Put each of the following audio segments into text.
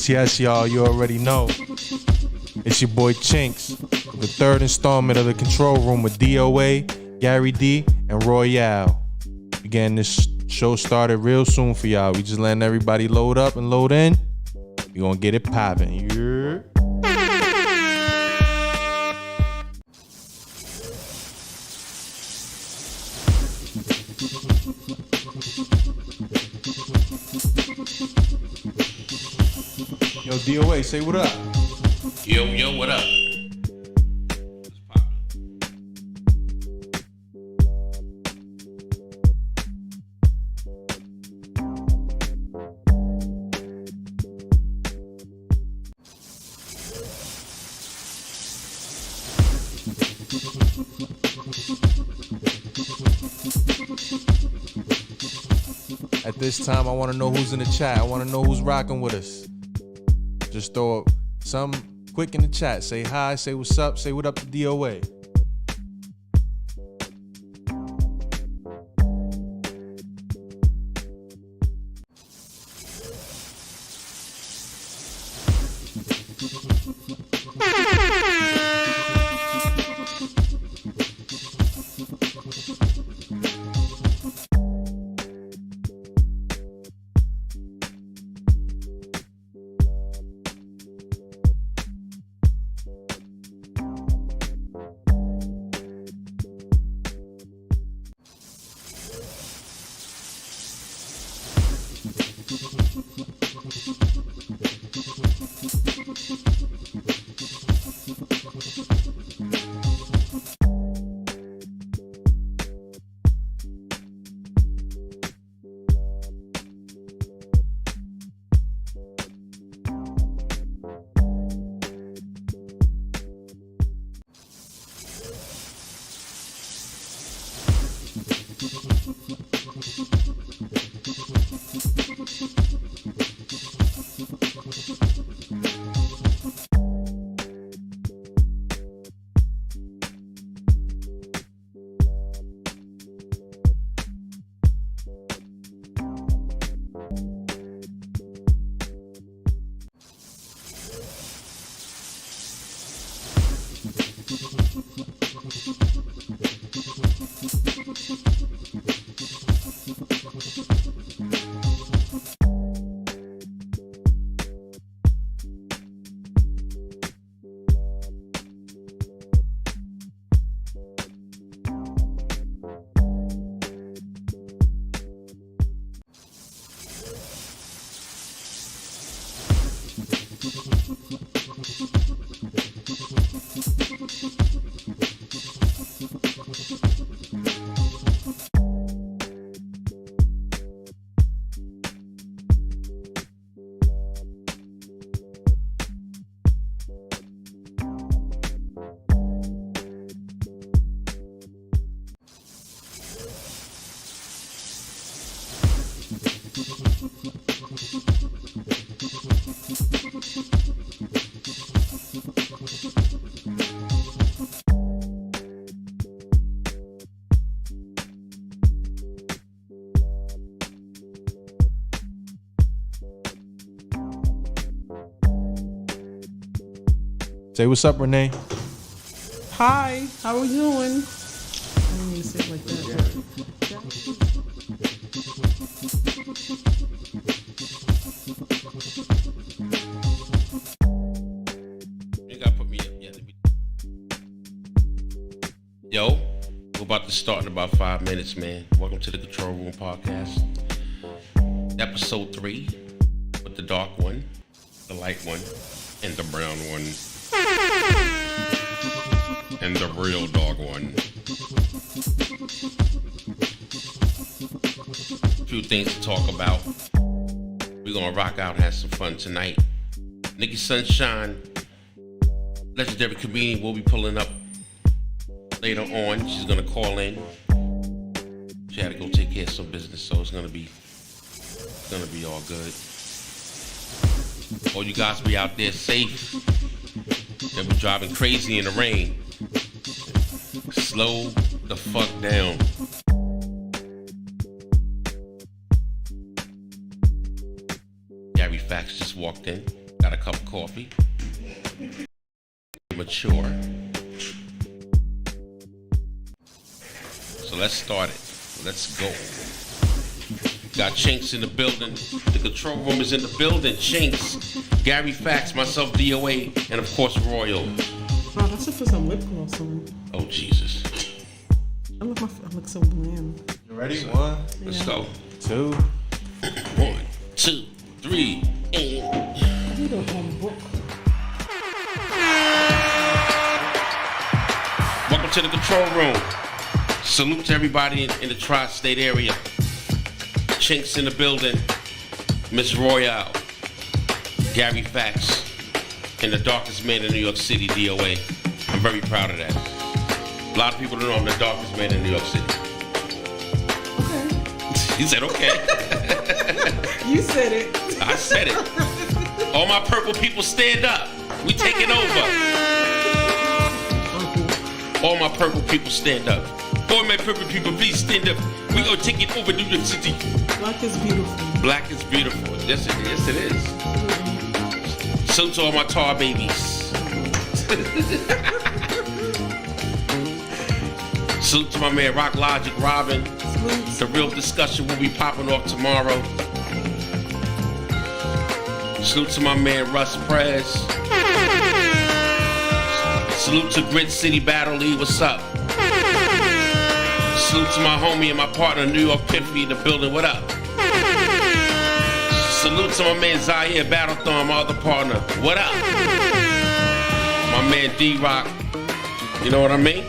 Yes, y'all, you already know. It's your boy Chinks, the third installment of the Control Room with DOA, Gary D, and Royale. Again, this show started real soon for y'all. We just letting everybody load up and load in. We gonna get it poppin'. Yeah. Yo, DOA, say what up. Yo, what up? At this time, I want to know who's in the chat. I want to know who's rocking with us. Just throw some quick in the chat. Say hi, say what's up, say what up to DOA. Say what's up, Renee. Hi, how are we doing? I didn't mean to say it like that. You gotta put me up. Yeah, Yo, we're about to start in about 5 minutes, man. Welcome to the Control Room Podcast. Episode 3 with the dark one, the light one, and the brown one. And the real dog one. A few things to talk about. We're gonna rock out and have some fun tonight. Nikki Sunshine, legendary comedian, will be pulling up later on. She's gonna call in. She had to go take care of some business, so it's gonna be all good. All you guys be out there safe. And we're driving crazy in the rain. Slow the fuck down. Gary Fax just walked in. Got a cup of coffee. Mature. So let's start it. Let's go. Got Chinks in the building. The control room is in the building. Chinks, Gary Fax, myself, DOA, and of course Royal. Wow, that's just for some lip gloss on. Oh Jesus. I look so bland. You ready? One, Let's go. 2. 1, 2, 3, and I need a book. welcome to the control room. Salute to everybody in the tri-state area. Chinks in the building, Miss Royale, Gary Fax, and the darkest man in New York City, DOA. I'm very proud of that. A lot of people don't know I'm the darkest man in New York City. Okay. He said, okay. You said it. I said it. All my purple people stand up. We taking over. All my purple people stand up. All my purple people, please stand up. We gonna take it over New York City. Black is beautiful. Black is beautiful. Yes, it is. So to all my tar babies. Salute to my man Rock Logic Robin. The real discussion will be popping off tomorrow. Salute to my man Russ Prez. Salute to Grit City Battle League. What's up? Salute to my homie and my partner New York Piffy in the building. What up? Salute to my man Zaire Battlethorn, my other partner. What up? My man D-Rock. You know what I mean?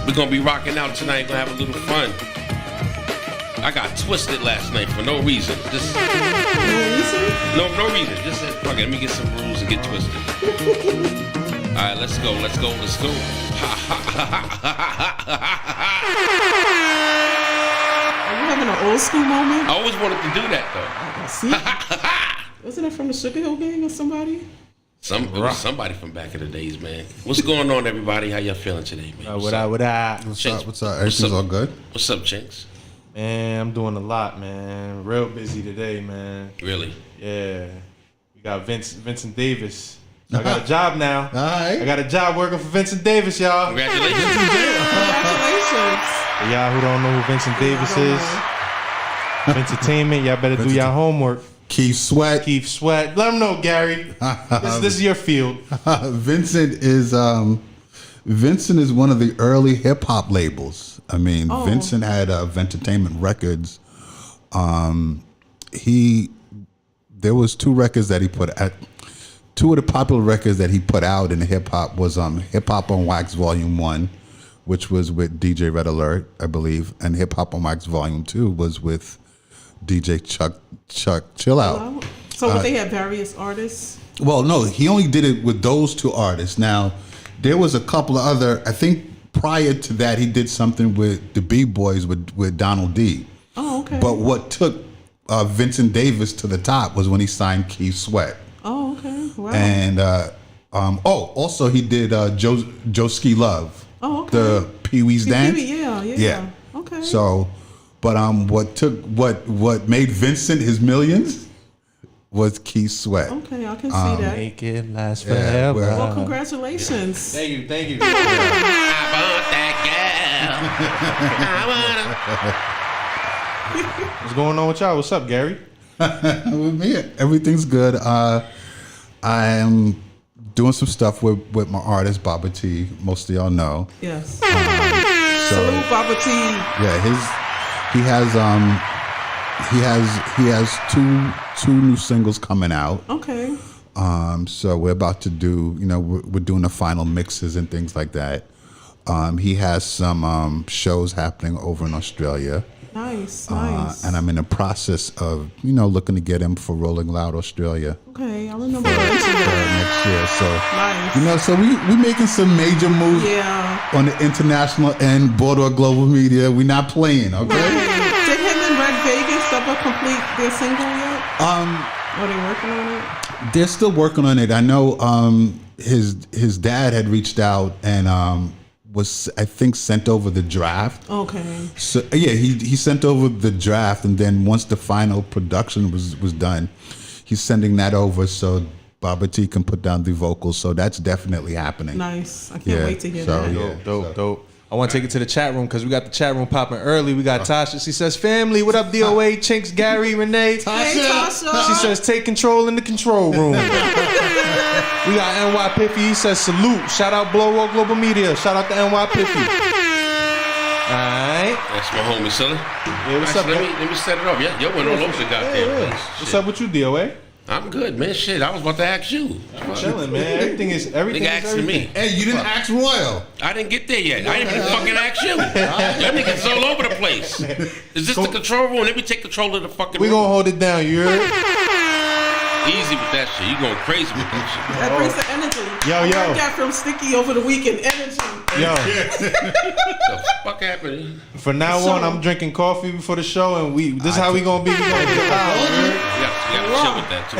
We're gonna be rocking out tonight. Gonna have a little fun. I got twisted last night for no reason. Just no reason. Just said, fuck it, let me get some rules and get twisted. All right, let's go. Are you having an old school moment? I always wanted to do that See? Wasn't it from the Sugar Hill Gang or somebody? It was somebody from back in the days, man. What's going on, everybody? How y'all feeling today, man? What up? What's up? Everything's all good? What's up, Chinks? Man, I'm doing a lot, man. Real busy today, man. Really? Yeah. We got Vincent Davis. I got a job now. All right. I got a job working for Vincent Davis, y'all. Congratulations. Congratulations. For y'all who don't know who Vincent Davis is, entertainment, y'all better do your homework. Keith Sweat. Let them know, Gary. This is your field. Vincent is one of the early hip hop labels. I mean, Vincent had Entertainment Records. There was 2 records that he put at. 2 of the popular records that he put out in hip hop was Hip Hop on Wax Volume 1, which was with DJ Red Alert, I believe, and Hip Hop on Wax Volume 2 was with DJ Chuck Chill Out. So they had various artists? Well, no, he only did it with those 2 artists. Now, there was a couple of other, I think prior to that, he did something with the B-Boys with Donald D. Oh, okay. But what took Vincent Davis to the top was when he signed Keith Sweat. Oh, okay. Wow. And also he did Joe Ski Love. Oh, okay. The Pee Wee's Dance. Yeah. Okay. So, but what made Vincent his millions was Keith Sweat. Okay, I can see that. Make it last Yeah, forever. Well, congratulations. Thank you. I want that girl. I want What's going on with y'all? What's up, Gary? With me, everything's good. I am doing some stuff with my artist Baba T. Most of y'all know. Yes. So Baba T. yeah, he has two new singles coming out. Okay. So we're about to do, we're doing the final mixes and things like that. He has some shows happening over in Australia. Nice. And I'm in the process of, looking to get him for Rolling Loud Australia Okay, I remember for that. next year. So, Nice. so we making some major moves Yeah. on the international and border global media. We're not playing, okay? Did him and Red Vegas ever complete their single yet? Are they working on it? They're still working on it. I know his dad had reached out and was, I think, sent over the draft. Okay. So yeah, he sent over the draft, and then once the final production was done, he's sending that over so Baba T can put down the vocals. So that's definitely happening. Nice. I can't wait to hear so, that. yeah, Dope. I want to take it to the chat room because we got the chat room popping early. We got Tasha. She says, family, what up, DOA, Chinks, Gary, Renee. Hey, Tasha. She says, take control in the control room. We got NY Piffy. He says, salute. Shout out Blow Up Global Media. Shout out to NY Piffy. Alright. That's my homie, Silly. Yeah, what's up, Let me set it up. Yeah, yo went all over the goddamn place. What's up with you, DOA? I'm good, man. Shit, I was about to ask you. I'm chilling, man. Everything is Nigga asking me. Hey, you didn't ask Royal. I didn't get there yet. I didn't even fucking ask you. Y'all niggas all over the place. Is this the control room? Let me take control of the fucking We room. gonna hold it down, you heard? Easy with that shit. You going crazy with that shit. That brings the energy. Yo. I got from Sticky over the weekend. Energy. Yo, What the fuck happened? from now on, I'm drinking coffee before the show, and this is how we gonna be. We gonna get loud. You got to chill with that too.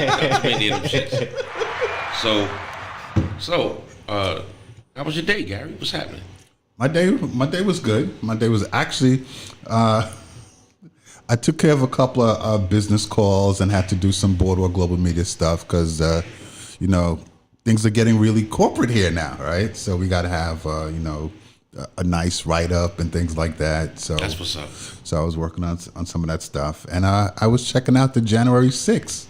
You got too many of them shits. So, how was your day, Gary? What's happening? My day was good. My day was actually, I took care of a couple of business calls and had to do some Boardwalk Global Media stuff because, things are getting really corporate here now, right? So we got to have, a nice write-up and things like that. So That's what's up. So I was working on some of that stuff. And I was checking out the January 6th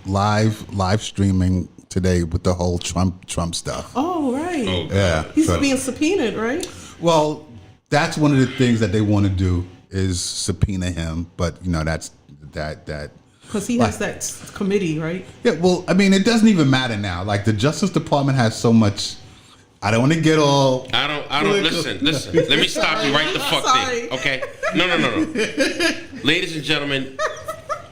live streaming today with the whole Trump stuff. Oh, right. Oh, Yeah. He's so- being subpoenaed, right? Well, that's one of the things that they want to do is subpoena him, but that's that. Because he has that committee, right? Yeah, well, I mean, it doesn't even matter now. Like the Justice Department has so much. I don't want to get all. I don't listen. Let me stop you right the fuck Sorry. there. Okay? No. Ladies and gentlemen,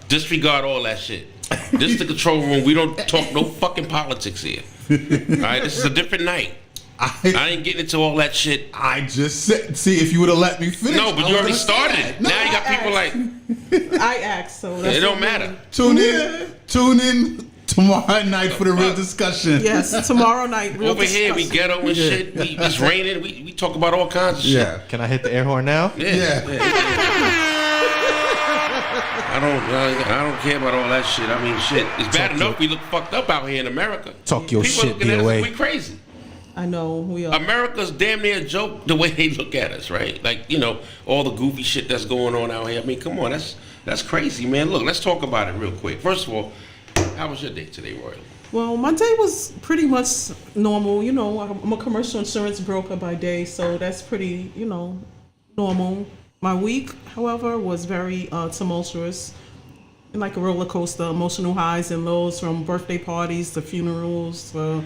disregard all that shit. This is the control room. We don't talk no fucking politics here. All right? This is a different night. I ain't getting into all that shit. I just said, see, if you would have let me finish. No, but you already started it. No, Now you got people like, I asked, so that's it don't what matter. Tune in tomorrow night for the real discussion. Yes, tomorrow night. Real Over here, we discussion. ghetto and shit. It's raining. We talk about all kinds of shit. Yeah. Can I hit the air horn now? Yeah. I don't care about all that shit. I mean, shit. It's bad enough we look fucked up out here in America. Talk your People shit, looking at us DOA. like we crazy. I know we are. America's damn near a joke the way they look at us, right? Like, all the goofy shit that's going on out here. I mean, come on, that's crazy, man. Look, let's talk about it real quick. First of all, how was your day today, Royal? Well, my day was pretty much normal. I'm a commercial insurance broker by day, so that's pretty, normal. My week, however, was very tumultuous. Like a roller coaster, emotional highs and lows, from birthday parties to funerals to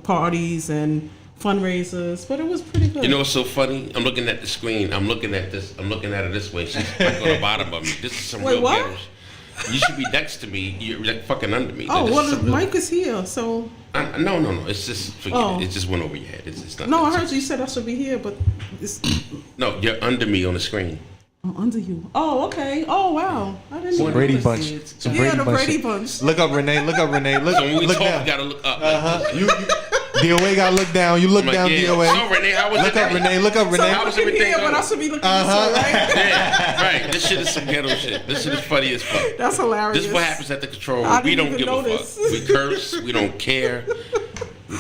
parties and fundraisers, but it was pretty good. You know what's so funny? I'm looking at the screen. I'm looking at this. I'm looking at it this way. She's like on the bottom of me. This is some Wait, real what? ghetto shit. You should be next to me. You're like fucking under me. Oh, This well, is the some real- mic is here, so. No. It's just forget Oh. it. It just went over your head. It's not. No, I it's heard just- you said I should be here, but it's. No, you're under me on the screen. I'm under you. Oh, okay. Oh, wow. I didn't even Brady notice Bunch. it. Some Yeah, Brady the Bunch Brady shit. Bunch. Look up, Renee. Look up, Renee. Look, So when we look talk, down. we gotta look up. DOA got to look down. You look I'm like, down, yeah. DOA. So Renee, how was Look it? up, Renee. Look up, So Renee. How I'm was looking everything here, but going? I should be looking this way, right? Yeah, right. This shit is some ghetto shit. This shit is funny as fuck. That's hilarious. This is what happens at the Kontrol. I We didn't don't even give notice. a fuck. We curse. We don't care.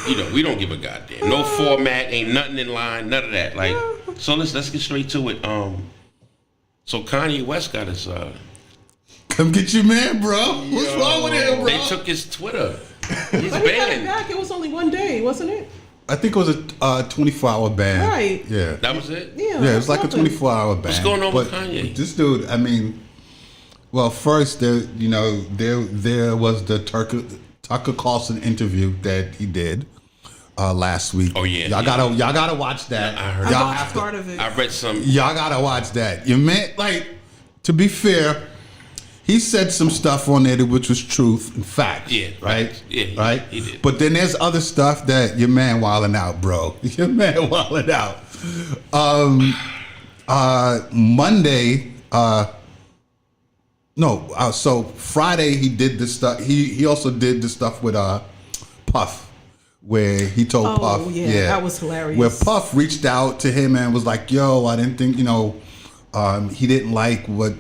We don't give a goddamn. No format. Ain't nothing in line. None of that. Like, so let's get straight to it. So Kanye West got his. Come get your man, bro. What's wrong with him, bro? They took his Twitter. He's But he got it banned. back. It was only one day, wasn't it? I think it was a 24-hour ban. Right. Yeah. That was it. Yeah. Yeah, it was like a nothing. 24-hour ban. What's going on with But Kanye? This dude, I mean, well, first there was the Tucker Carlson interview that he did last week. Oh, yeah, y'all yeah. gotta watch that. I heard I Y'all watched have to- part of it. I read some. Y'all gotta watch that. You meant like, to be fair, he said some stuff on there which was truth and fact. Yeah, right. facts. Yeah, right. he did. But then there's other stuff that your man wilding out, bro. Your man wilding out. Monday. So Friday he did this stuff. He also did the stuff with Puff, where he told Oh, Puff, yeah, that was hilarious. Where Puff reached out to him and was like, "Yo, I didn't think he didn't like what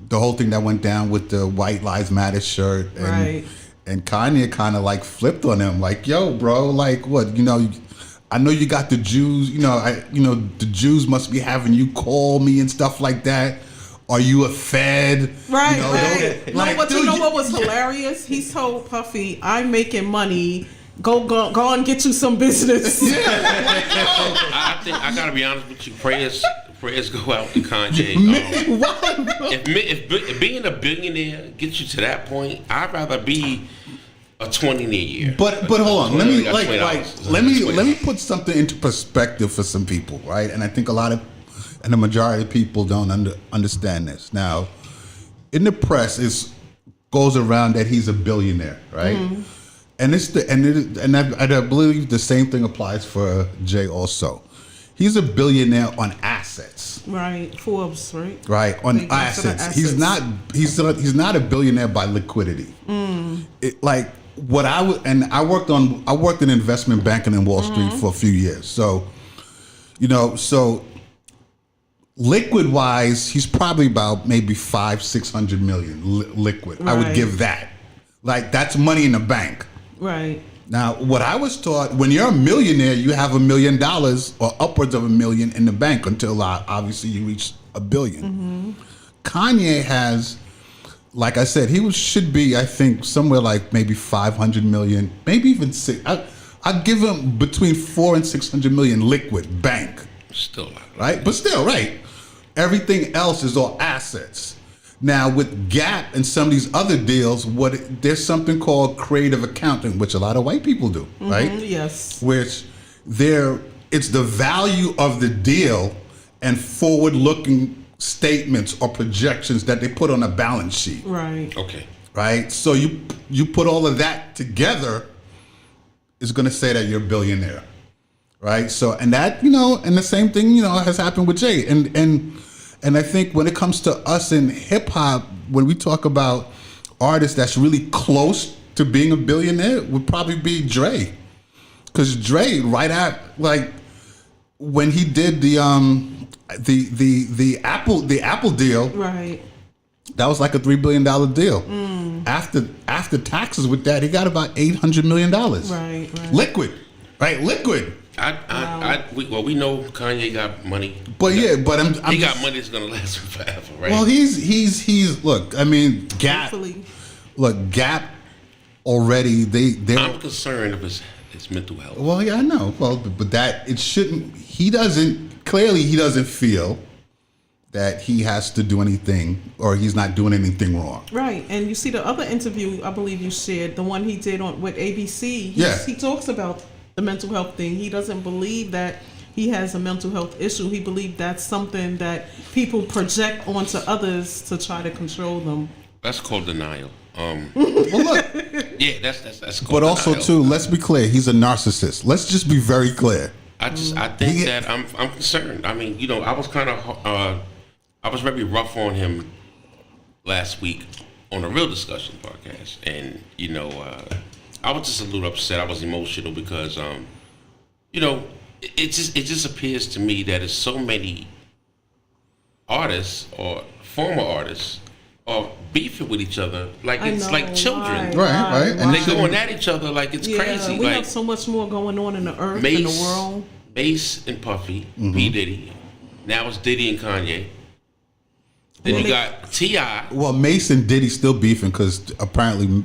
the whole thing that went down with the White Lives Matter shirt." And, Right. And Kanye kind of like flipped on him, like, "Yo, bro, like what? I know you got the Jews. The Jews must be having you call me and stuff like that. Are you a Fed? Right, right. right. Like, But you dude, know what was hilarious? He told Puffy, "I'm making money. Go and get you some business." I think I gotta be honest with you. Prayers go out to Kanye. If being a billionaire gets you to that point, I'd rather be a 20 in a year. But hold on. Let me $20. let me put something into perspective for some people, right? And I think the majority of people don't understand this. Now, in the press, it goes around that he's a billionaire, right? Mm-hmm. And I believe the same thing applies for Jay also. He's a billionaire on assets. Right, Forbes, right? Right, on They consider assets. He's not a billionaire by liquidity. I worked in investment banking in Wall Street for a few years. So, liquid wise, he's probably about maybe 500-600 million liquid. I would Right. give that. Like, that's money in the bank. Right. Now, what I was taught, when you're a millionaire, you have $1 million or upwards of $1 million in the bank until obviously you reach $1 billion. Mm-hmm. Kanye has, like I said, should be, I think, somewhere like maybe 500 million, maybe even six. I'll give him between 400 and 600 million liquid bank. Still not. Right? But still, right. Everything else is all assets. Now, with Gap and some of these other deals, there's something called creative accounting, which a lot of white people do, right? Yes. Which it's the value of the deal and forward-looking statements or projections that they put on a balance sheet. Right. Okay. Right? So you put all of that together, is going to say that you're a billionaire. Right? So, and that, and the same thing, has happened with Jay. And I think when it comes to us in hip hop, when we talk about artists that's really close to being a billionaire, would probably be Dre. Because Dre, right at when he did the Apple deal, Right. that was like a $3 billion deal. After taxes with that, he got about $800 million. Right. Liquid, right? Liquid. We know Kanye got money. But he got money that's gonna last him forever, right? Well, he's look. I mean, Gap. Hopefully. Look, Gap. Already, I'm concerned of his mental health. Well, yeah, I know. Well, but that it shouldn't. He doesn't feel that he has to do anything, or he's not doing anything wrong. Right, and you see the other interview I believe you shared, the one he did with ABC. He talks about the mental health thing. He doesn't believe that he has a mental health issue. He believes that's something that people project onto others to try to control them. That's called denial. Well, look. Yeah, that's called. But also, denial. too, let's be clear. He's a narcissist. Let's just be very clear. I think that I'm concerned. I mean, I I was very rough on him last week on a Real Discussion podcast, and I was just a little upset. I was emotional because it just appears to me that there's so many artists or former artists are beefing with each other like it's like children. Right. And they're going at each other like it's crazy. We like, have so much more going on in the earth, in the world. Mace and Puffy, P. Diddy. Now it's Diddy and Kanye. Then you got T.I. Well, Mace and Diddy still beefing because apparently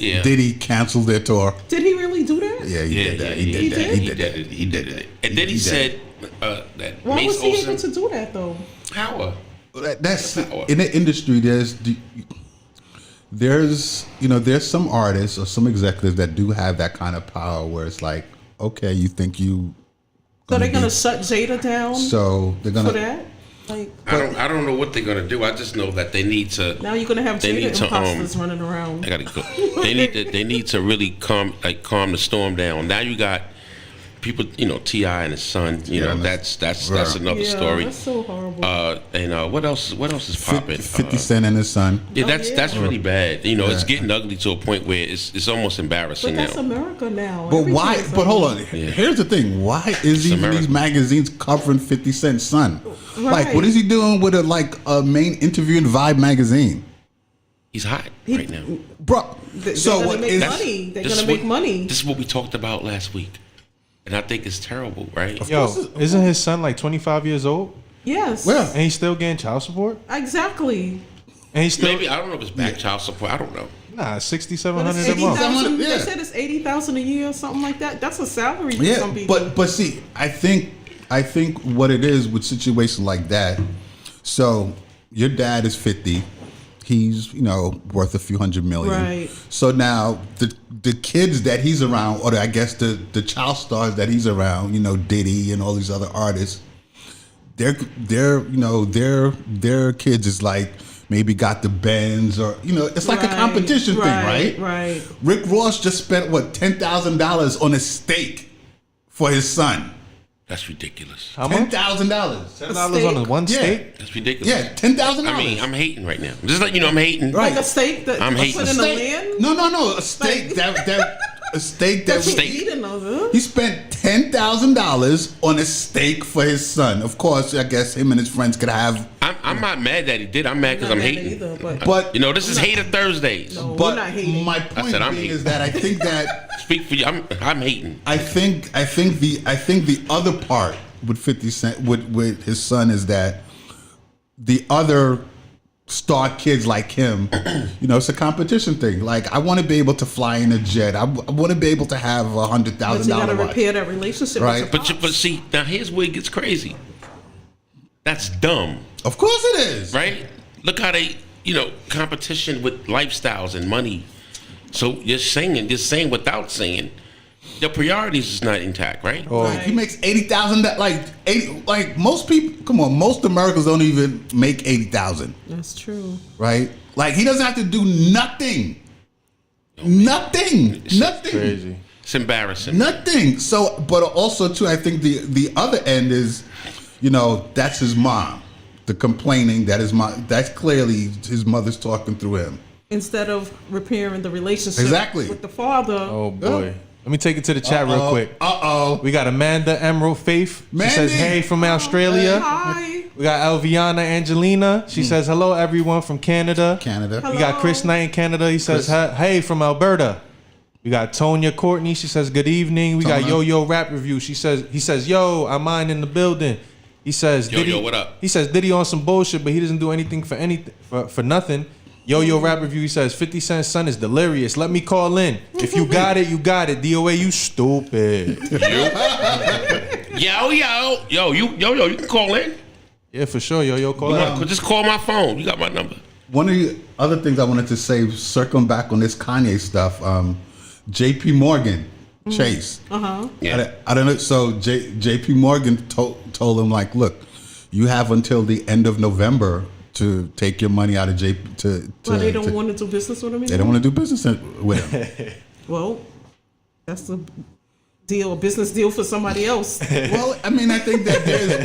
Diddy canceled their tour. Did he really do that? Yeah, he did that. He did it. And then he said that Why Mace was he Olsen, able to do that, though? power. That's in the industry. There's some artists or some executives that do have that kind of power where it's like, okay, you think you. So they're gonna shut Jada down. So they're gonna for that. Like, I don't know what they're gonna do. I just know that they need to. Now you're gonna have Jada imposters running around. I gotta go. They need to really calm the storm down. Now you got people, T.I. and his son. That's another story. That's so horrible. And what else is popping? 50 Cent and his son. Yeah, that's really bad. It's getting ugly to a point where it's almost embarrassing but that's now. America now. But why? But hold on. Yeah. Here's the thing. Why is even these magazines covering 50 Cent's son? Right. Like, what is he doing with a main interview in Vibe magazine? He's hot right now, bro. They're gonna make money. They're gonna make money. This is what we talked about last week. And I think it's terrible, right? Yo, isn't his son like 25 years old? Yes. Well, And he's still getting child support? Exactly. And he's still Maybe I don't know if it's back child support. I don't know. Nah, But $6,700 it's a month. 80,000. Yeah. They said it's 80,000 a year or something like that. That's a salary for some yeah, people. but see, I think what it is with situations like that. So your dad is 50. He's worth a few $100 million. Right. So now the kids that he's around, or I guess the child stars that he's around, Diddy and all these other artists, their kids is like maybe got the Benz or it's like a competition thing, right? Right. Rick Ross just spent $10,000 on a steak for his son. That's ridiculous. How much? $10,000. $10 on a one steak? That's ridiculous. Yeah, $10,000. I mean, I'm hating right now. Just like I'm hating. Right. Like a steak that I'm you hating. put in the land. No, a steak a steak that That's was, eating of it. he spent $10,000 on a steak for his son. Of course, I guess him and his friends could have. I'm not mad that he did. I'm mad because I'm hating. Either, But this is Hater Thursdays. No, but we're not hating. my point said I'm being hating. is that I think that Speak for you. I'm hating. I think the other part with 50 Cent with his son is that the other star kids like him, it's a competition thing. Like, I want to be able to fly in a jet. I want to be able to have $100,000 But you gotta watch. repair that relationship. Right. With your But see, now here's where it gets crazy. That's dumb, Of course it is. right? Look how they, competition with lifestyles and money. So you're saying without saying. Your priorities is not intact, right? Like, he makes $80,000. Like most people. Come on, most Americans don't even make $80,000. That's true. Right? Like, he doesn't have to do nothing. Nothing. Crazy. It's embarrassing. Nothing. So, but also too, I think the other end is, that's his mom. The complaining that his mom. That's clearly his mother's talking through him. Instead of repairing the relationship Exactly. with the father. Oh, boy. Let me take it to the chat real quick. We got Amanda Emerald Faith. She Mandy. says, hey, from Australia. Hi. We got Elviana Angelina. She says, hello, everyone from Canada. Canada. Hello. We got Chris Knight in Canada. He says, hey, from Alberta. We got Tonya Courtney. She says, good evening. We got Tona. Yo-Yo Rap Review. He says, yo, I'm mine in the building. He says, Yo, what up? He says, Diddy on some bullshit, but he doesn't do anything for nothing. Yo Rap Review, he says, 50 Cent's son is delirious. Let me call in. If you got it, you got it. DOA, you stupid. Yo, you can call in. Yeah, for sure. Yo, call in. Just call my phone. You got my number. One of the other things I wanted to say, circling back on this Kanye stuff, J.P. Morgan Chase. Yeah. I don't know. So J.P. Morgan told him, like, look, you have until the end of November to take your money out of Well, they don't want to do business with him anymore? They don't want to do business with him. Well, that's a business deal for somebody else. Well, I mean, I think that there's,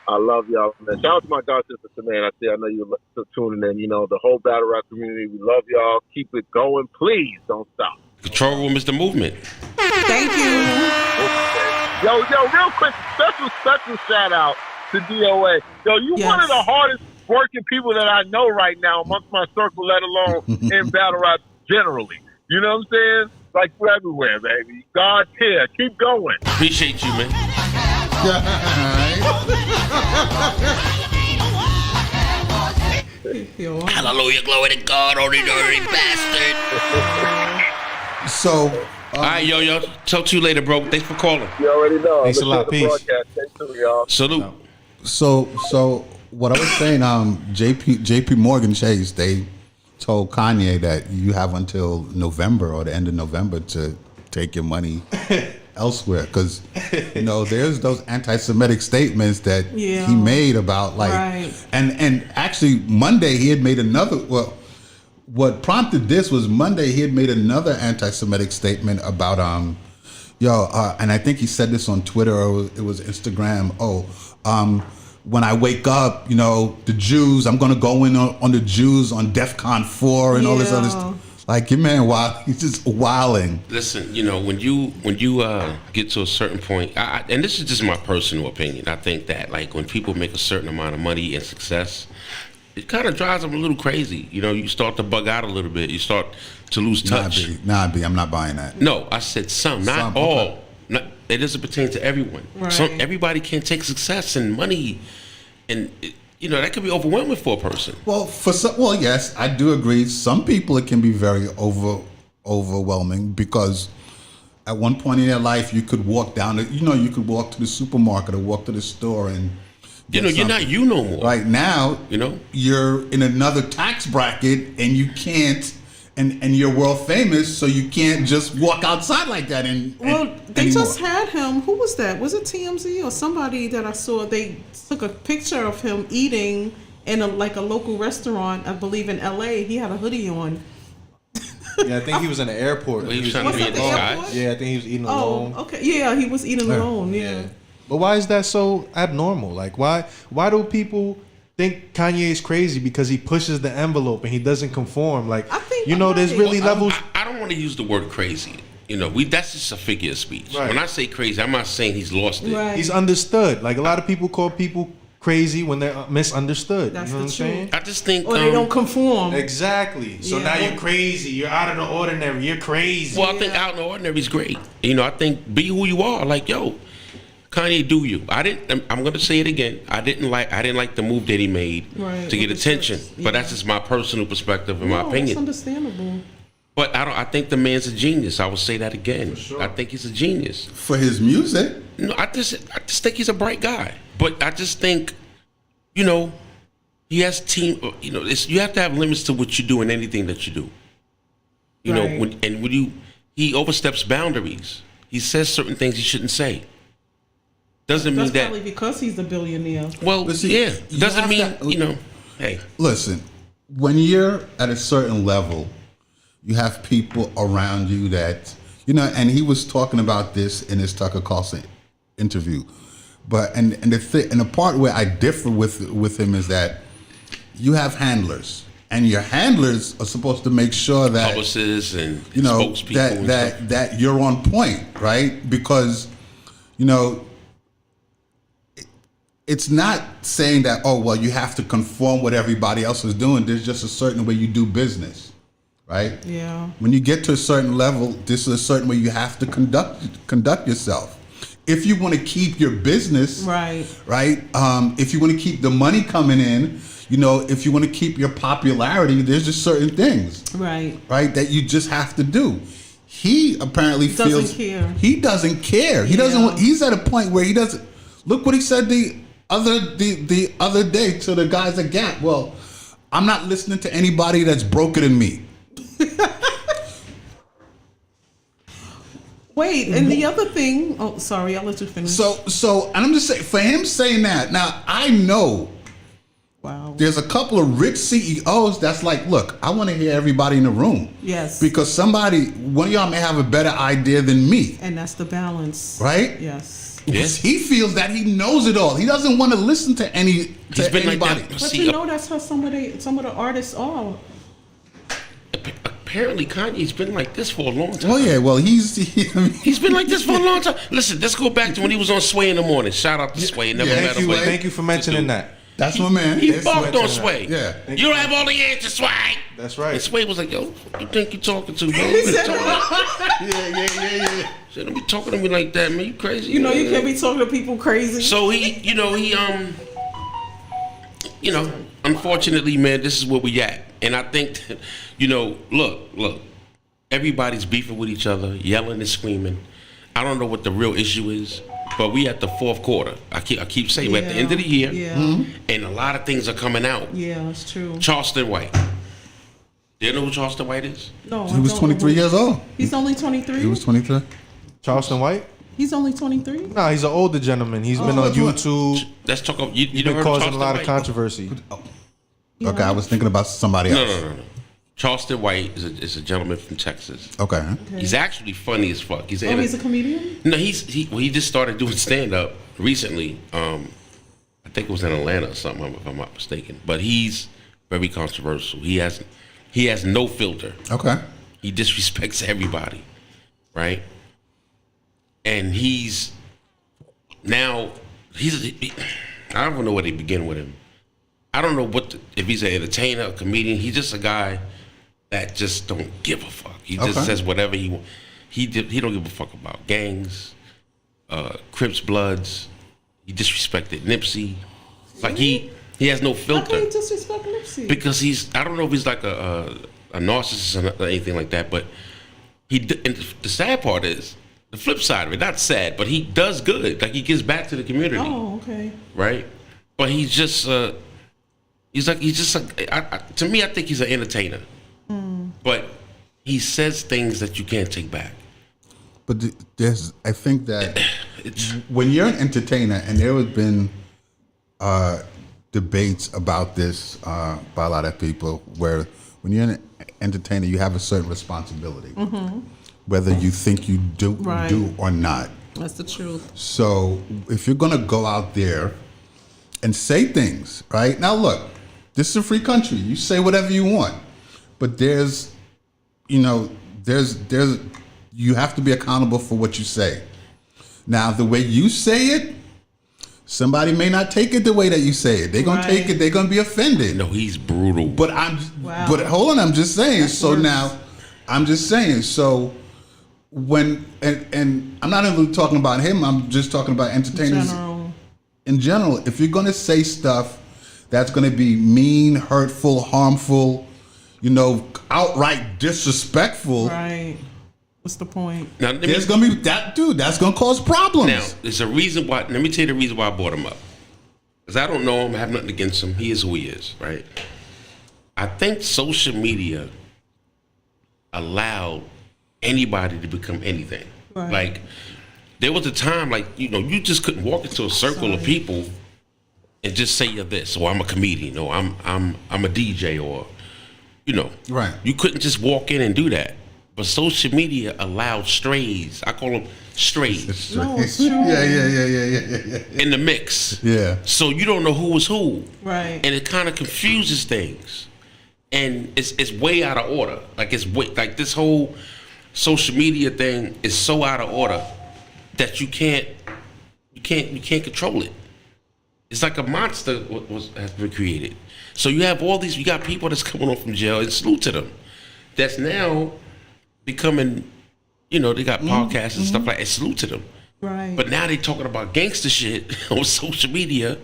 I love y'all, man. Shout out to my god sister, man. I know you tuning in. You know, the whole battle rap community. We love y'all. Keep it going, please. Don't stop. Control Room is the movement. Thank you. Yo, real quick, special shout out to DOA. Yo, you one of the hardest working people that I know right now amongst my circle, let alone in battle rap generally. You know what I'm saying? Like, we're everywhere, baby. God's here. Keep going. Appreciate you, man. Hallelujah, glory to God, only dirty bastard. So, all right, yo, talk to you later, bro. Thanks for calling. You already know. Thanks a lot. Peace. Thanks to y'all. Salute. So what I was saying, JP Morgan Chase, they told Kanye that you have until November or the end of November to take your money elsewhere, because there's those anti-Semitic statements that he made about and actually Monday he had made another. Well, what prompted this was Monday he had made another anti-Semitic statement about and I think he said this on Twitter or it was Instagram. When I wake up, the Jews, I'm gonna go in on the Jews on DEFCON 4 and all this other stuff. Like, your man, he's just wilding. Listen, when you get to a certain point, and this is just my personal opinion, I think that like when people make a certain amount of money and success, it kind of drives them a little crazy. You start to bug out a little bit. You start to lose touch. Nah, B, I'm not buying that. No, I said some, not all. Okay. It doesn't pertain to everyone. Right. Everybody can't take success and money, and that could be overwhelming for a person. Well, yes, I do agree. Some people it can be very overwhelming because at one point in their life you could walk down. You could walk to the supermarket or walk to the store and. You're not you no more. Right now, you're in another tax bracket and you can't. And you're world famous, so you can't just walk outside like that. They just had him. Who was that? Was it TMZ or somebody that I saw? They took a picture of him eating in a local restaurant, I believe in LA. He had a hoodie on. Yeah, I think he was in the airport. He was trying to be in disguise. Yeah, I think he was eating alone. Oh, okay. Yeah, he was eating alone. Yeah. But why is that so abnormal? Like, why do people think Kanye is crazy because he pushes the envelope and he doesn't conform? Like, I think there's really levels. I don't want to use the word crazy. That's just a figure of speech. Right. When I say crazy, I'm not saying he's lost it. Right. He's understood. Like, a lot of people call people crazy when they're misunderstood. That's you know what I'm saying? I just think, or they don't conform. Exactly. So now you're crazy. You're out of the ordinary. You're crazy. Well, I think out of the ordinary is great. I think be who you are. Like, yo, Kanye, do you? I'm going to say it again. I didn't like the move that he made to get attention. But that's just my personal perspective and my opinion. It's understandable. But I think the man's a genius. I will say that again. Sure. I think he's a genius for his music. No, I just think he's a bright guy. But I just think, he has team. You have to have limits to what you do in anything that you do. He oversteps boundaries. He says certain things he shouldn't say. Doesn't mean that. That's probably because he's a billionaire. Well, doesn't mean Hey, listen. When you're at a certain level, you have people around you that and he was talking about this in his Tucker Carlson interview. But the part where I differ with him is that you have handlers, and your handlers are supposed to make sure that publicists and spokespeople that you're on point, right? Because it's not saying that you have to conform what everybody else is doing. There's just a certain way you do business, right? Yeah. When you get to a certain level, this is a certain way you have to conduct yourself. If you want to keep your business, right? If you want to keep the money coming in, if you want to keep your popularity, there's just certain things, right, that you just have to do. He apparently feels he doesn't care. He doesn't. He's at a point where he doesn't. Look what he said the other day to the guys at Gap. Well, I'm not listening to anybody that's broker than me. Wait, and the other thing. Oh, sorry, I'll let you finish. So, and I'm just saying, for him saying that. Now, I know. Wow. There's a couple of rich CEOs that's like, look, I want to hear everybody in the room. Yes. Because one of y'all may have a better idea than me. And that's the balance. Right? Yes. Yeah. He feels that he knows it all. He doesn't want to listen to He's been anybody. like that. But See, you know that's how some of the artists are. apparently Kanye's been like this for a long time. Oh yeah, well he's He's been like this for a long time. Listen, let's go back to when he was on Sway in the Morning. Shout out to Sway. Never met him. but Thank you for mentioning that. That's my man. He That's barked my- on Sway. Yeah. You don't have all the answers, Sway. That's right. And Sway was like, yo, you think you talking to, bro? Yeah. So don't be talking to me like that, man. You crazy? You know, you can't be talking to people crazy. So unfortunately, man, this is where we at. And I think that, look, everybody's beefing with each other, yelling and screaming. I don't know what the real issue is, but we at the fourth quarter. I keep saying we're at the end of the year, and a lot of things are coming out. Yeah, that's true. Charleston White. Do you know who Charleston White is? No, He was 23 years old. He's only 23. He was 23. Charleston White? He's only 23. Nah, he's an older gentleman. He's been on YouTube. Let's talk about you. He's Never been heard of causing a Charleston lot of White? controversy. Okay, I was thinking about somebody else. No. Charleston White is a gentleman from Texas. Okay. He's actually funny as fuck. He's He's a comedian? No, he just started doing stand up recently. I think it was in Atlanta or something, if I'm not mistaken. But he's very controversial. He has no filter. Okay. He disrespects everybody, right? And I don't know where to begin with him. I don't know if he's an entertainer, a comedian. He's just a guy that just don't give a fuck. He just says whatever he wants. He don't give a fuck about gangs, Crips, Bloods. He disrespected Nipsey. Like he has no How filter. can you disrespect Nipsey? Because I don't know if he's like a narcissist or anything like that, but and the sad part is, the flip side of it, not sad, but he does good. Like he gives back to the community. Oh, okay. Right? But to me, I think he's an entertainer. But he says things that you can't take back. But I think that when you're an entertainer, and there have been debates about this by a lot of people, where when you're an entertainer, you have a certain responsibility, whether you think you do or not. That's the truth. So if you're gonna go out there and say things, right? Now look, this is a free country. You say whatever you want. But there's you have to be accountable for what you say. Now, the way you say it, somebody may not take it the way that you say it. They're gonna take it. They're gonna be offended. No, he's brutal. But but hold on. I'm just saying. That's so worse. now, I'm just saying. So when and I'm not even talking about him. I'm just talking about entertainers in general. If you're gonna say stuff that's gonna be mean, hurtful, harmful, outright disrespectful. Right. What's the point? Now, There's gonna be that dude. That's gonna cause problems. Now, there's a reason why. Let me tell you the reason why I brought him up. Because I don't know him, I have nothing against him. He is who he is, right? I think social media allowed anybody to become anything. Right. Like, there was a time, you just couldn't walk into a circle of people and just say you're this, or I'm a comedian, or I'm a DJ, or Right. You couldn't just walk in and do that. But social media allowed strays. I call them strays No, it's true. Yeah. in the mix. Yeah. So you don't know who is who. Right. And it kind of confuses things. And it's way out of order. Like this whole social media thing is so out of order that you can't control it. It's like a monster has been created. So you got people that's coming on from jail, and salute to them. That's now becoming, they got podcasts and stuff like that. Salute to them. Right. But now they talking about gangster shit on social media.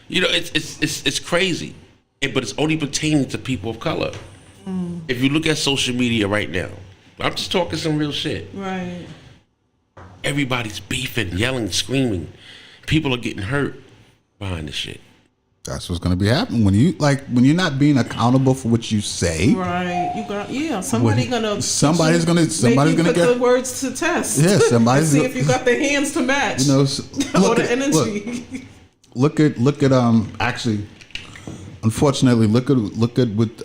It's crazy. But it's only pertaining to people of color. If you look at social media right now, I'm just talking some real shit. Right. Everybody's beefing, yelling, screaming. People are getting hurt behind this shit. That's what's gonna be happening when you're not being accountable for what you say. Right. Somebody's gonna put get the words to test. Yeah, somebody's see if you got the hands to match. or the energy. Look at actually, unfortunately, look at with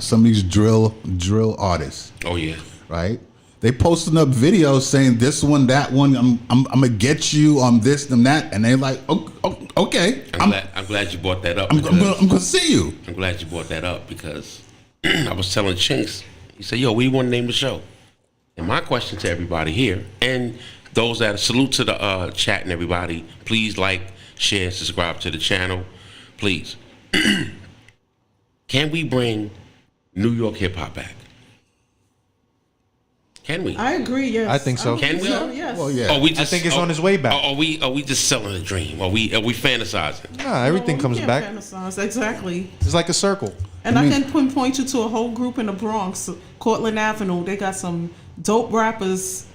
some of these drill artists. Oh yeah. Right? they posting up videos saying this one, that one. I'm gonna get you on this and that, and they like, okay. I'm glad you brought that up. I'm gonna see you. I'm glad you brought that up because I was telling Chinks. He said, "Yo, what do you want to name the show?" And my question to everybody here, and those that salute to the chat and everybody, please like, share, and subscribe to the channel, please. Can we bring New York hip hop back? Can we? I agree. Yes, I think so. Can we? Yes. Well, yeah. Are we just, I think it's on its way back. Are we just selling a dream? Are we fantasizing? Nah, everything No, comes you back. can't fantasize. Exactly. It's like a circle. And I can pinpoint you to a whole group in the Bronx, Cortland Avenue. They got some dope rappers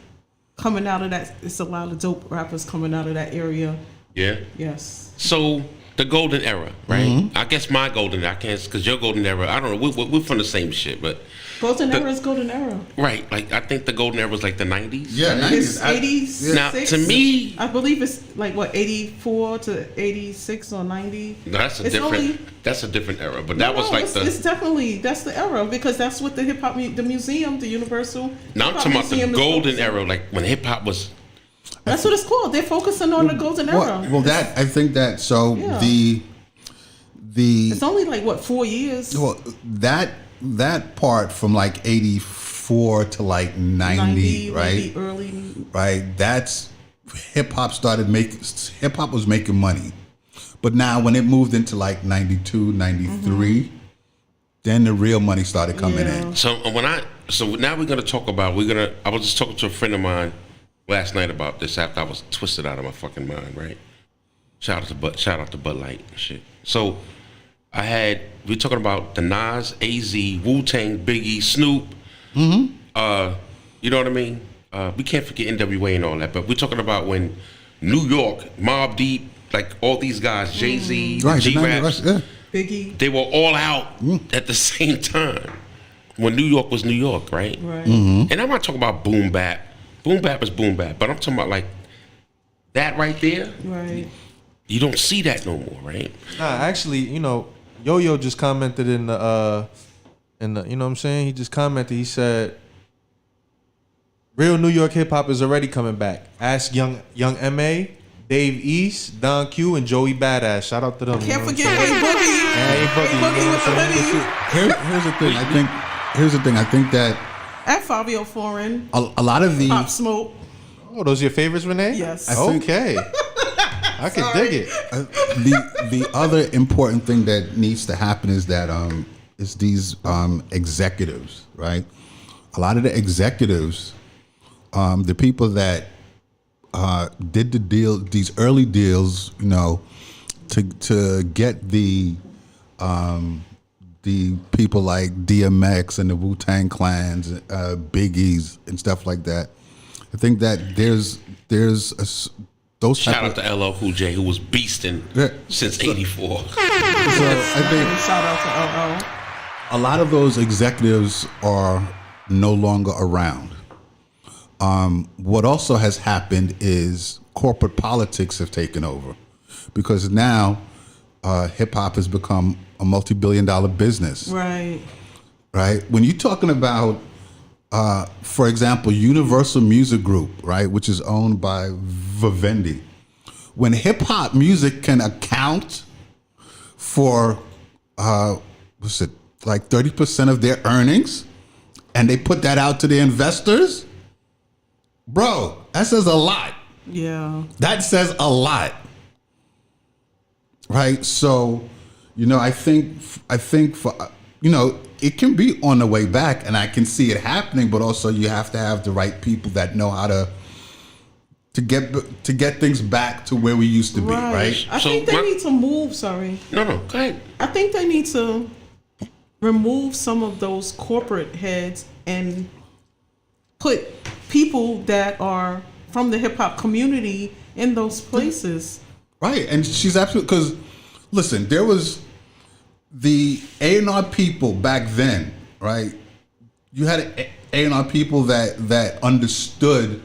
coming out of that. It's a lot of dope rappers coming out of that area. Yeah. Yes. So the golden era, right? I guess my golden era, I can't, because your golden era, I don't know, we're from the same shit, but Golden era is golden era. right, like I think the golden era was like the 90s. Yeah, It's 90s. 86. Now, to me, I believe it's like what 84 to 86 or 90. that's a It's different only- that's a different era, but that was like it's definitely that's the era because that's what the hip hop the museum, the Universal. now I'm Hip Hop talking about the Museum is golden focusing- era, like when hip hop was. That's what it's called. They're focusing on the golden era. Well, that I think that so Yeah. the It's only like what 4 years. well that part from like 84 to like 90, right? maybe early. Right. That's hip hop was making money, but now when it moved into like 92, 93, then the real money started coming Yeah. in. So now we're gonna talk about I was just talking to a friend of mine last night about this after I was twisted out of my fucking mind, right? Shout out to Bud Light and shit. So we're talking about the Nas, AZ, Wu-Tang, Biggie, Snoop. You know what I mean? We can't forget NWA and all that, but we're talking about when New York, Mobb Deep, like all these guys, Jay-Z, Right. G-Raps, Yeah. Biggie. they were all out at the same time when New York was New York, right? Right. And I'm not talking about boom bap. Boom bap is boom bap, but I'm talking about like that right there. Right. You don't see that no more, right? Nah, actually, Yo-Yo just commented in the, you know what I'm saying? He just commented. He said, "Real New York hip hop is already coming back. Ask Young M.A., Dave East, Don Q, and Joey Badass. Shout out to them. Can't forget A Boogie. A Boogie, Boogie with the hoodie. Here's the thing. I think that And Fabio Foreign. a lot of the Pop Smoke. Oh, those are your favorites, Renee? Yes. I think- Okay. I can dig it. the other important thing that needs to happen is that is these executives, right? A lot of the executives, the people that did the deal, these early deals, to get the people like DMX and the Wu-Tang Clans, Biggies and stuff like that. I think that there's those type Shout out to LL Cool J, who was beasting since '84. So I think Shout out to LL. a lot of those executives are no longer around. What also has happened is corporate politics have taken over, because now hip hop has become a multi-billion-dollar business. Right. Right? When you're talking about, for example, Universal Music Group, right, which is owned by Vivendi, when hip hop music can account for, what's it, like 30% of their earnings, and they put that out to the investors, bro, that says a lot. Yeah. That says a lot. Right? So, I think for, it can be on the way back, and I can see it happening, but also you have to have the right people that know how to get things back to where we used to be, right? I So think they need to move, sorry. No, go ahead. I think they need to remove some of those corporate heads and put people that are from the hip hop community in those places. Right, and she's absolutely, because listen, there was the A&R people back then, right? You had A&R people that understood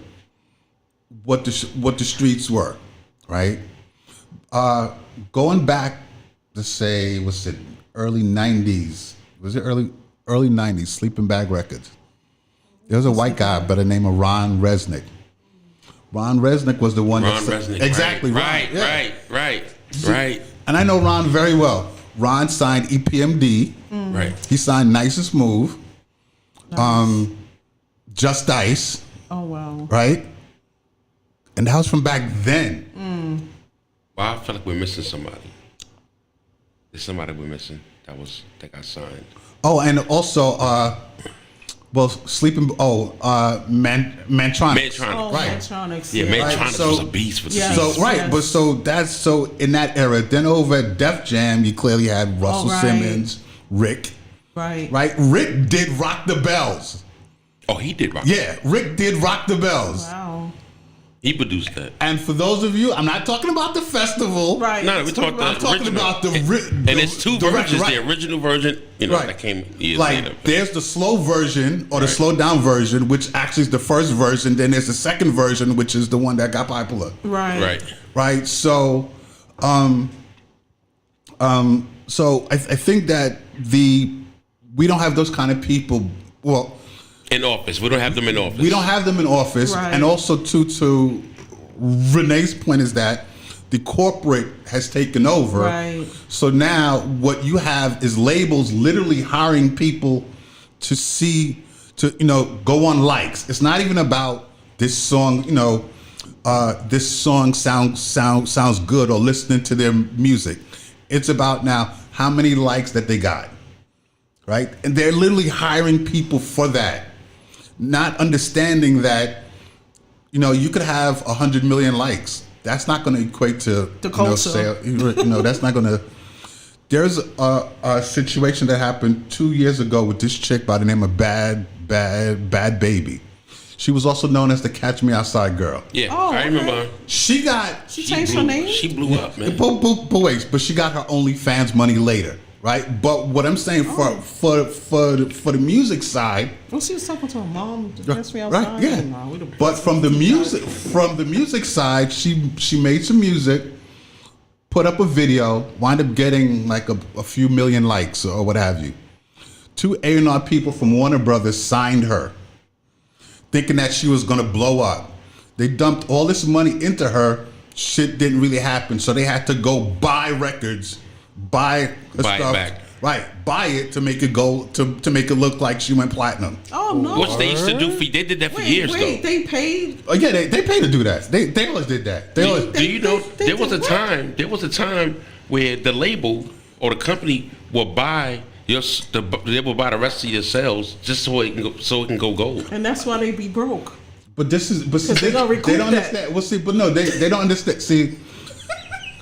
what the streets were, right? Going back to say, what's it, early 90s? Was it early 90s? Sleeping Bag Records. There was a white guy by the name of Ron Resnick. Ron Resnick was the one Ron Resnick. Exactly. Right. Right. And I know Ron very well. Ron signed EPMD. Right. He signed Nice and Smooth. Nice. Just Ice. Oh wow. Right? And that was from back then. Well, I feel like we're missing somebody. There's somebody we're missing that got signed. Oh, and also, Mantronix. Oh, Right. Mantronics. Yeah, Mantronics Right, so- was a beast for the Yes. season. So right, Yes. but so in that era. Then over at Def Jam, you clearly had Russell right. Simmons, Rick. Right. Right, Rick did Rock the Bells. Oh, he did rock. Yeah, Rick did Rock the Bells. Wow. He produced that. And for those of you, I'm not talking about the festival. Right. No, we're talking about I'm the talking original. about the And it's two versions. right. The original version, Right. that came years Like later. there's the slow version or the Right. slow down version, which actually is the first version. Then there's the second version, which is the one that got popular. Right. Right. Right. So, so I think that we don't have those kind of people. Well, In office. We don't have them in office. we don't have them in office, Right. and also to Renee's point is that the corporate has taken over. Right. So now what you have is labels literally hiring people to go on likes. It's not even about this song, this song sounds good or listening to their music. It's about now how many likes that they got. Right? And they're literally hiring people for that. Not understanding that, you could have 100 million likes. That's not going to equate to The culture. sale. That's not going to. There's a situation that happened 2 years ago with this chick by the name of Bad Baby. She was also known as the Catch Me Outside girl. Yeah, Oh, I remember okay. her. She changed her name? She blew up, man. but she got her OnlyFans money later, right? But what I'm saying for the music side. Well, she was talking to her mom. That's me Right, outside. yeah. Nah, we the But best from the guys. music side, she made some music, put up a video, wound up getting like a few million likes or what have you. 2 A&R people from Warner Brothers signed her, thinking that she was gonna blow up. They dumped all this money into her. Shit didn't really happen, so they had to go buy records, buy her Buy it stuff, back. right? Buy it to make it go to make it look like she went platinum. Oh no. Which they used to do. They did that for years, Wait, though. they paid. Oh yeah, they pay to do that. They always did that. They always, Do you know they there was a did what? time? There was a time where the label or the company will buy they will buy the rest of your sales just so it can go gold. And that's why they be broke. but this is but see, 'Cause they gonna recoup they don't that. understand. Well, see, but no, they don't understand. See,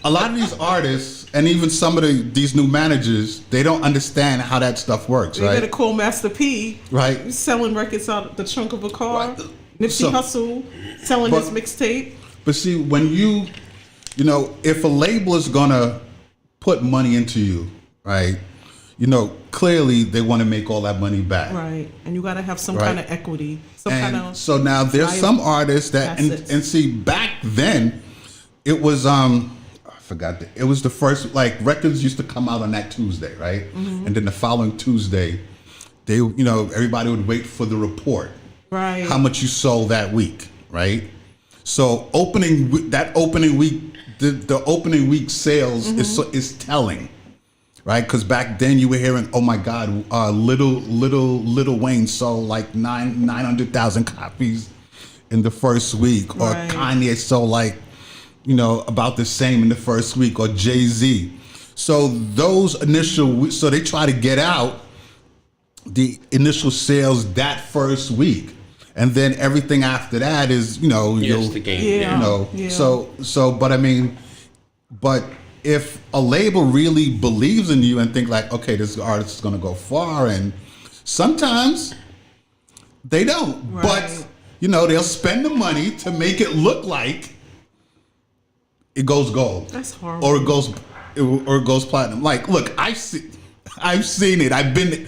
a lot of these artists and even some of these new managers, they don't understand how that stuff works, They right? better call Master P. Right. Selling records out the trunk of a car. Right. Nipsey So- Hussle selling but- his mixtape. But see, when if a label is gonna put money into you, right? Clearly they want to make all that money back. Right. And you got to have some Right. kind of equity. Some kind And of. so now there's some artists that assets. and see back then it was I forgot it was the first records used to come out on that Tuesday, right? Mm-hmm. And then the following Tuesday they everybody would wait for the report. Right. How much you sold that week, right? So the opening week sales Mm-hmm. is telling. Right, because back then you were hearing, "Oh my God, Little Wayne sold like 900,000 copies in the first week," or Right. Kanye sold about the same in the first week, or Jay-Z. So those so they try to get out the initial sales that first week, and then everything after that is Yes, the game. Yeah. Yeah. So but I mean, but if a label really believes in you and think like, okay, this artist is going to go far, and sometimes they don't, Right. but they'll spend the money to make it look like it goes gold. That's horrible. Or it goes platinum. Like, look, I've seen it. I've been,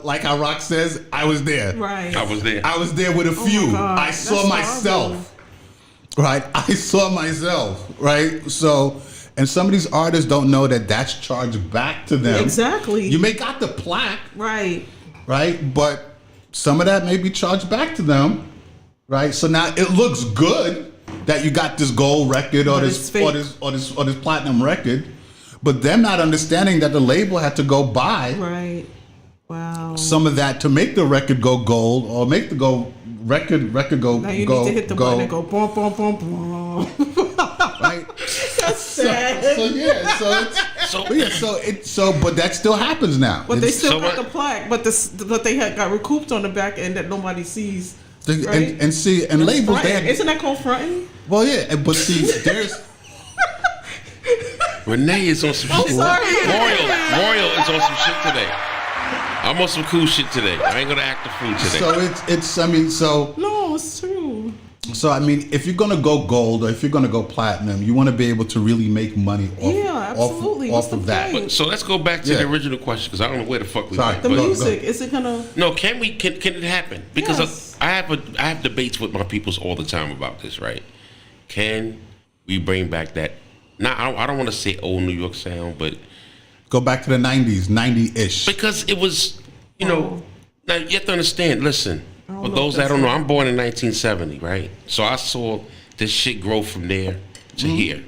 like how Rock says, I was there. Right. I was there. I was there with a few. God, I saw that's myself. horrible. Right? I saw myself. Right? So, and some of these artists don't know that that's charged back to them. Exactly. You may got the plaque, Right. right? But some of that may be charged back to them, right? So now it looks good that you got this gold record or But it's this fake. or this platinum record, but them not understanding that the label had to go buy Right. Wow. some of that to make the record go gold or make the record go Now you go need to hit the go button and go boom, boom, boom, boom. right. That's sad. So yeah, but that still happens now. But they It's- still So got what- the plaque, but they had got recouped on the back end that nobody sees. and, Right? and see and It's labels they fronting. had, Isn't that called fronting? well yeah, but see there's Renee is on some I'm shit. sorry. Royal is on some shit today. I'm on some cool shit today. I ain't gonna act the fool today. so it's I mean so No, it's true. So I mean, if you're gonna go gold or if you're gonna go platinum, you want to be able to really make money off, Yeah, absolutely. off What's the of that. point? So let's go back to Yeah. the original question because I don't know where the fuck we Sorry. went. The but- music, is it gonna? No, can it happen? Because Yes. I have debates with my peoples all the time about this, right? Can we bring back that? Now I don't want to say old New York sound, but Go back to the 90s, 90-ish. because it was, you know, now you have to understand. Listen, I don't for know those if that that's don't know, right. I'm born in 1970, right? So I saw this shit grow from there to here.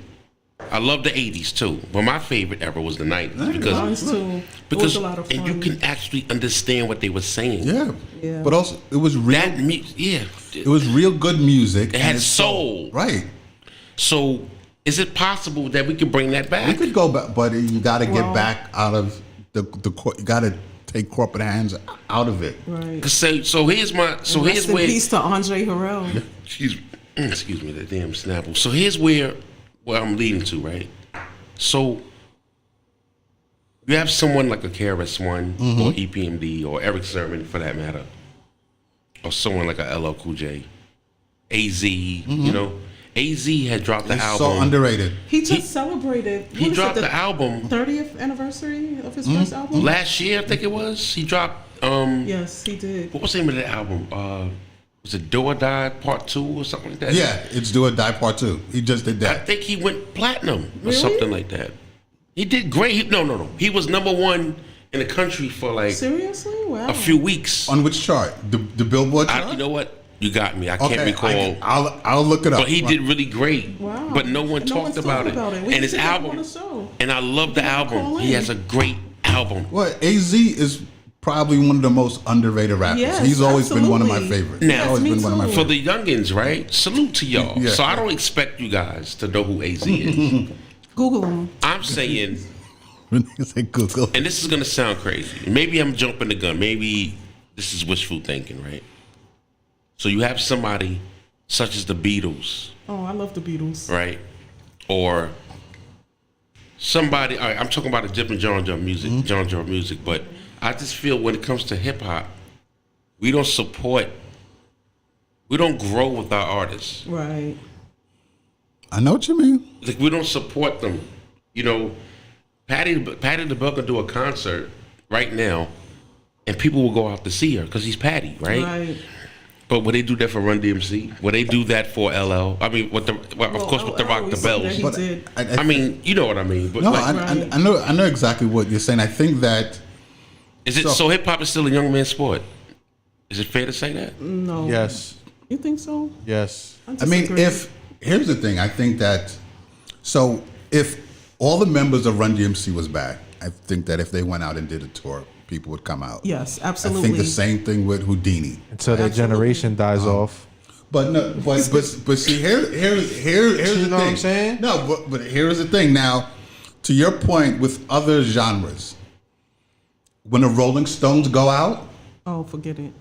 I love the 80s too, but my favorite ever was the 90s because Mine's too. It was because a lot of fun. and you can actually understand what they were saying. Yeah. Yeah. But also, it was real. That yeah. It was real good music. It had and it's soul. Right. So, is it possible that we could bring that We back? could go back, but you got to get Well- back out of the you got to take corporate hands out of it. Right. So here's my. So Rest here's in where. peace to Andre Harrell. Excuse me, that damn Snapple. So here's where I'm leading to, right? So you have someone like a KRS-One or EPMD or Eric Sermon, for that matter, or someone like a LL Cool J, AZ. You know, AZ had dropped the It's album. so underrated. He just celebrated. He dropped the album 30th anniversary of his first album. last year, I think it was. He dropped. Yes, he did. What was the name of the album? Was it Do or Die Part 2 or something like that? Yeah, it's Do or Die Part 2. He just did I that. think he went platinum or Really? something like that. He did great. No. He was #1 in the country for like Seriously? Wow. a few weeks. On which chart? The Billboard chart? You know what? You got me. I Okay, can't recall. I'll look it up. But he did really great. Wow. But no one And no talked one's about it. talking about it. We And his should have him album. on the show. And I love the have to call album. He in. has a great album. Well, AZ is probably one of the most underrated rappers. Yes, He's always been one of my absolutely. favorites. Now- He's always Yes, me been one of my too. For favorites. the youngins, right? Salute to y'all. Yeah. So I don't expect you guys to know who AZ is. Google him. I'm saying, Say Google. and this is gonna sound crazy. Maybe I'm jumping the gun. Maybe this is wishful thinking, right? So you have somebody such as the Beatles, Oh, I love the Beatles. right? Or somebody. All right, I'm talking about a different genre of music, but I just feel when it comes to hip hop, we don't grow with our artists. Right. I know what you mean. Like we don't support them. You know, Patty LaBelle can do a concert right now, and people will go out to see her because he's Patty, right? Right. But would they do that for Run DMC? Would they do that for LL? I mean, of course, with the I Rock always the say that Bells. he But did. I mean, you know what I mean. But No, like, Right. I know exactly what you're saying. I think that is it so? Hip hop is still a young man's sport. Is it fair to say that? No. Yes. You think so? Yes. I mean, here's the thing, I think that so if all the members of Run DMC was back, I think that if they went out and did a tour, people would come out. Yes, I absolutely. think the same thing with Houdini. Until their Absolutely. generation dies off. But no, but see, here's You the know what thing. I'm saying? No, but here's the thing. Now, to your point, with other genres, when the Rolling Stones go out, Oh, forget it.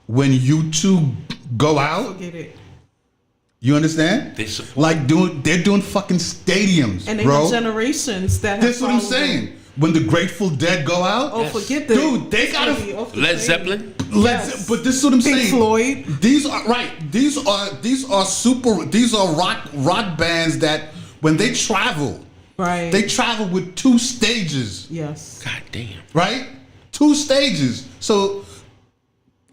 when U2 go out, Forget it. you understand? They support. Like they're doing fucking stadiums, And they bro. have generations that have That's what I'm followed them. saying. When the Grateful Dead go out, Oh, forget that. Dude, they gotta- Led Zeppelin. Yes. but this is what I'm Pink saying. Floyd. These are right. These are rock bands that when they travel, Right. they travel with 2 stages, Yes. God damn. right? 2 stages. So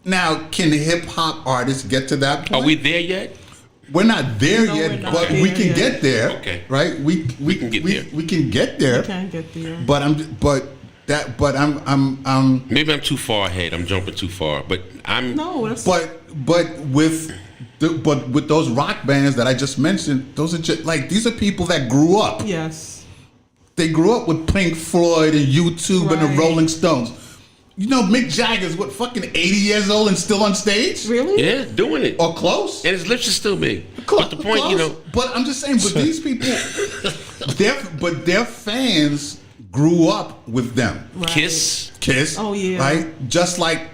now, can hip hop artists get to that point? Are we there yet? We're not there No, yet, we're not but there we can yet. get there. Okay. Right? We can get there. We can get there. Can't get there. But But I'm. Maybe I'm too far ahead. I'm jumping too far. But I'm. No, that's But with those rock bands that I just mentioned, those are just like these are people that grew up. yes. They grew up with Pink Floyd and U2 and the Right. Rolling Stones. You know, Mick Jagger's what, fucking 80 years old and still on stage? Really? Yeah, doing it. Or close? And his lips are still big. Close, But the point, you know. But I'm just saying, but these people, their fans grew up with them. Right. Kiss. Oh yeah. Right? Just like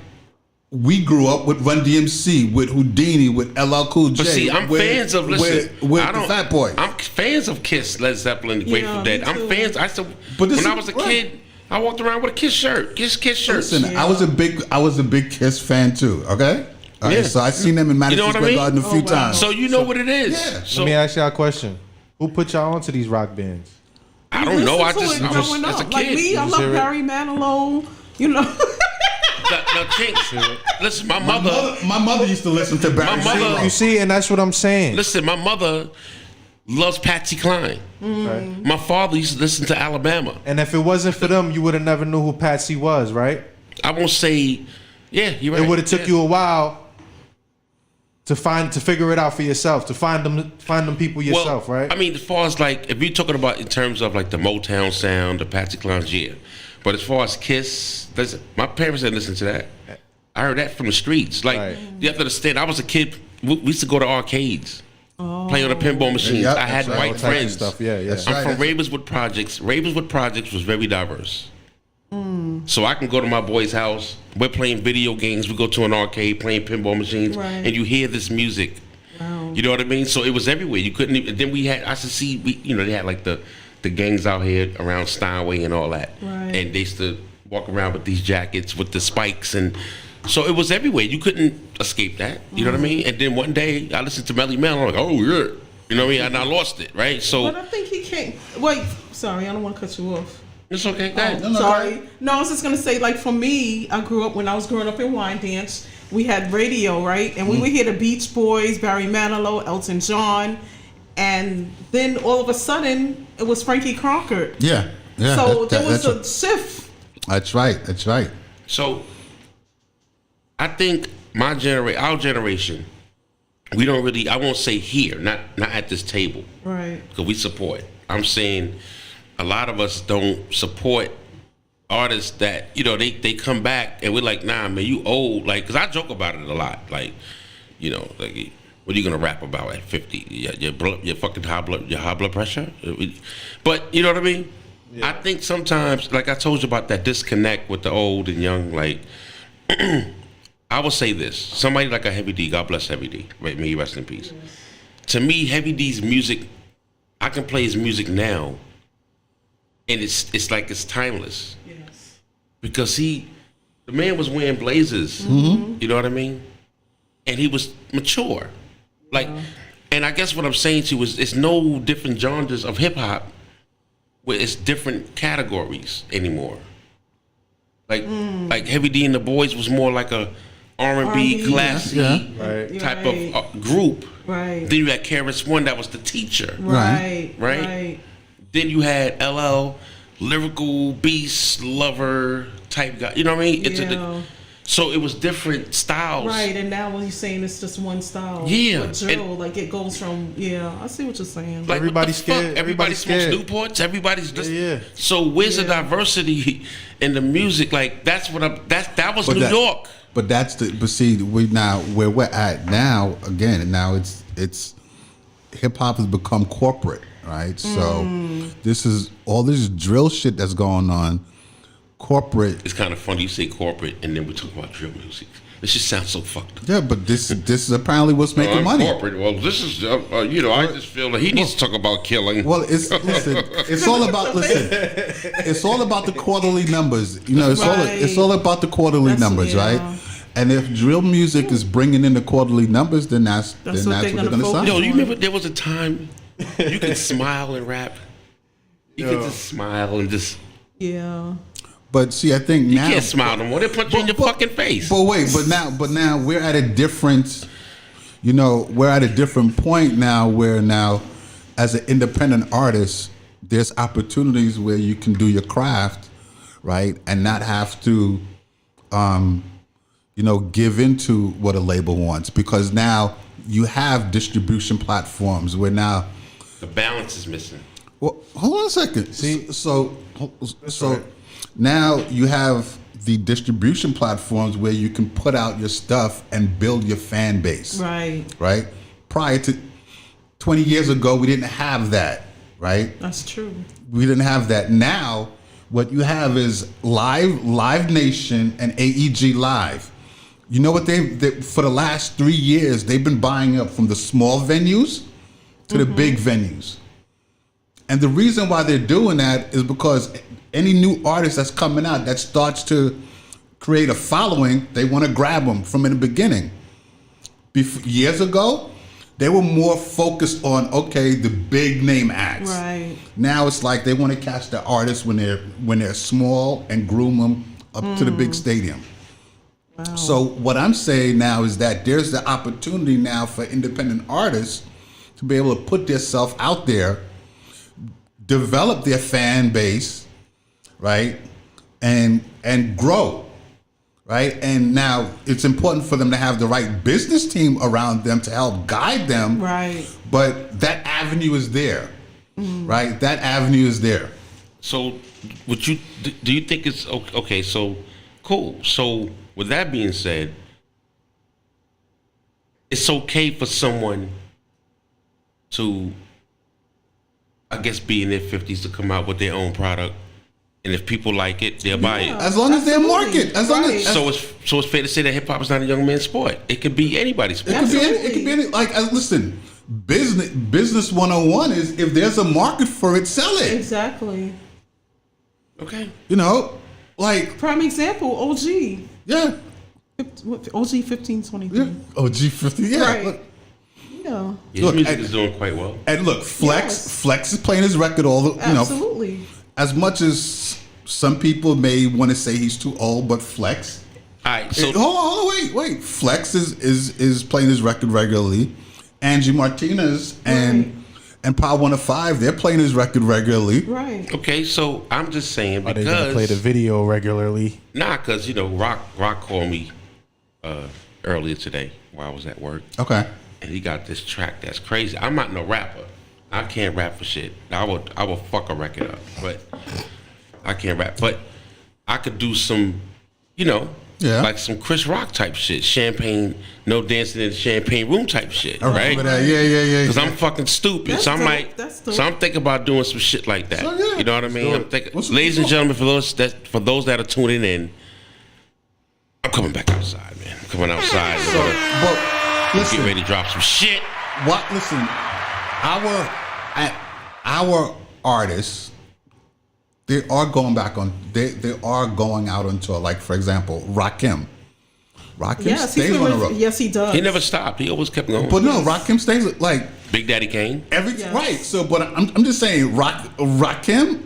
we grew up with Run DMC, with Houdini, with LL Cool J. But see, I'm fans of with the Fat Boy. I'm fans of Kiss, Led Zeppelin, the Grateful Dead. me I'm too. fans. I still, But this when I is- was a right. kid, I walked around with a Kiss shirt, Kiss shirts. Listen, Yeah. I was a big Kiss fan too. Okay, all right. Yeah. So I seen them in Madison what I Square mean? Garden a few wow. times. So you know what it is. Yeah. So Let me ask y'all a question. Who put y'all onto these rock bands? I don't know. I Listen to just, it I was, growing as a up. Like kid. me, I You love hear it? Barry Manilow. You know. Now, Chinks, listen, my mother. My mother used to listen to Barry. My mother- Manilow. You see, and that's what I'm saying. Listen, my mother loves Patsy Cline. Right? My father used to listen to Alabama. And if it wasn't for them, you would have never knew who Patsy was, right? I won't say, yeah, you're right. It would have took Yeah. you a while to figure it out for yourself, to find them people yourself, right? I mean, as far as like, if you're talking about in terms of like the Motown sound, the Patsy Cline's, yeah. But as far as Kiss, listen, my parents didn't listen to that. I heard that from the streets. Like, Right. you have to understand, I was a kid, we used to go to arcades, play on the pinball machines. Yep, I had that's right. white All types of friends. stuff. Yeah, yeah. That's I'm right, from that's- Ravenswood Projects. Ravenswood Projects was very diverse. So I can go to my boy's house. We're playing video games. We go to an arcade playing pinball machines, Right. and you hear this music. Wow. You know what I mean? So it was everywhere. You couldn't even. Then we had. I should see. They had like the gangs out here around Steinway and all that, Right. and they used to walk around with these jackets with the spikes, and so it was everywhere. You couldn't escape that. You know what I mean? And then one day I listened to Melly Mel. I'm like, oh yeah. You know what I mean? And I lost it, right? So But I think he can't. Wait, sorry, I don't want to cut you off. it's okay. Go ahead. No, go Sorry. No, I was just gonna say, like for me, I grew up when I was growing up in Wyandanch. We had radio, right, and we would hear the Beach Boys, Barry Manilow, Elton John, and then all of a sudden it was Frankie Crocker. Yeah, yeah. So there was that's, a shift. that's right. That's right. So I think our generation, we don't really. I won't say here, not at this table, Right. because we support. I'm saying a lot of us don't support artists that they come back and we're like, nah, man, you old. Like, because I joke about it a lot. Like, like, what are you gonna rap about at 50? Your fucking high blood pressure. But you know what I mean. I think sometimes, like I told you about that disconnect with the old and young. Like, I will say this: somebody like a Heavy D, God bless Heavy D, right? May he rest in peace. To me, Heavy D's music, I can play his music now, and it's like it's timeless. Yes. Because the man was wearing blazers, Mm-hmm. you know what I mean? And he was mature. Like, and I guess what I'm saying to you is it's no different genres of hip hop where it's different categories anymore. Like Heavy D and the Boys was more like a R&B, R&B, classy Right. type Right. of group. Right. Then you had KRS One that was the teacher. Right. Right. Right. Then you had LL, lyrical beast lover type guy. You know what I mean? Yeah. So it was different styles. Right, and now what you're saying is just one style. Yeah, But drill, like it goes from I see what you're saying. Like, Everybody's what the fuck? scared. Everybody Everybody's smokes scared. Newports. Everybody's listening. Yeah. So where's the Yeah. diversity in the music? Like that's what that was But New that- York. But see, we now where we're at now. Again, now it's hip hop has become corporate, right? So this is all this drill shit that's going on. Corporate, It's kind of funny you say corporate and then we talk about drill music. This just sounds so fucked up. yeah. But this is apparently what's making money. Corporate. Well, this is I just feel that he needs to talk about killing. Well, it's all about it's all about the quarterly numbers. It's all about the quarterly That's- numbers, yeah. right? And if drill music is bringing in the quarterly numbers, then that's what what they're they're gonna going to focus sign. Yo, you remember there was a time you could smile and rap. You could just smile and just. Yeah. But see, I think You now can't smile no more. They punch you in your fucking face. But wait, but now we're at a different, we're at a different point now where now, as an independent artist, there's opportunities where you can do your craft, right? And not have to, give into what a label wants, because now you have distribution platforms where now The balance is missing. well, hold on a second. See, so now you have the distribution platforms where you can put out your stuff and build your fan base. Right. Right? Prior to 20 years ago, we didn't have that, right? That's true. We didn't have that. Now, what you have is Live Nation and AEG Live. You know what they for the last 3 years, they've been buying up from the small venues to the big venues. And the reason why they're doing that is because any new artist that's coming out that starts to create a following, they want to grab them from in the beginning. Years ago, they were more focused on, the big name acts. Right. Now it's like they want to catch the artists when they're small and groom them up to the big stadium. Wow. So what I'm saying now is that there's the opportunity now for independent artists to be able to put themselves out there, develop their fan base, right, and grow, right? And now it's important for them to have the right business team around them to help guide them. Right. But that avenue is there, right? That avenue is there. So, do you think it's okay? So, cool. So, with that being said, it's okay for someone to, I guess, be in their 50s to come out with their own product, and if people like it, they'll buy it. As long as they're market, as long as So it's fair to say that hip hop is not a young man's sport. It could be anybody's sport. it could be any, listen, business 101 is if there's a market for it, sell it. Exactly. Okay. Prime example, OG. Yeah. OG 1523. Yeah. OG 50. Yeah. Right. Look, Yeah. His music is doing quite well. and look, Flex is playing his record Absolutely. as much as some people may want to say he's too old, but Flex. All right. So Hold on, wait. Flex is playing his record regularly. Angie Martinez and Power 105, they're playing his record regularly. Right. okay. So I'm just saying Are they gonna play the because video regularly? because Rock called me earlier today while I was at work. Okay. And he got this track that's crazy. I'm not no rapper. I can't rap for shit. I will fuck a record up, but I can't rap. But I could do some, like some Chris Rock type shit. Champagne, no dancing in the champagne room type shit, right? Yeah. Because I'm fucking stupid. That's So I'm dope. like, That's dope. so I'm thinking about doing some shit like that. So, yeah. You know what I mean? So, I'm thinking, what's- ladies and gentlemen, for those that are tuning in, I'm coming back outside, man. I'm coming outside. But Get listen, ready to drop some shit. listen, our artists, they are going back on. They are going out on tour. Like, for example, Rakim. Rakim Yes, stays on the road. yes, he does. He never stopped. He always kept going. But no, Rakim stays like Big Daddy Kane. Yes. right. So, but I'm just saying, Rakim.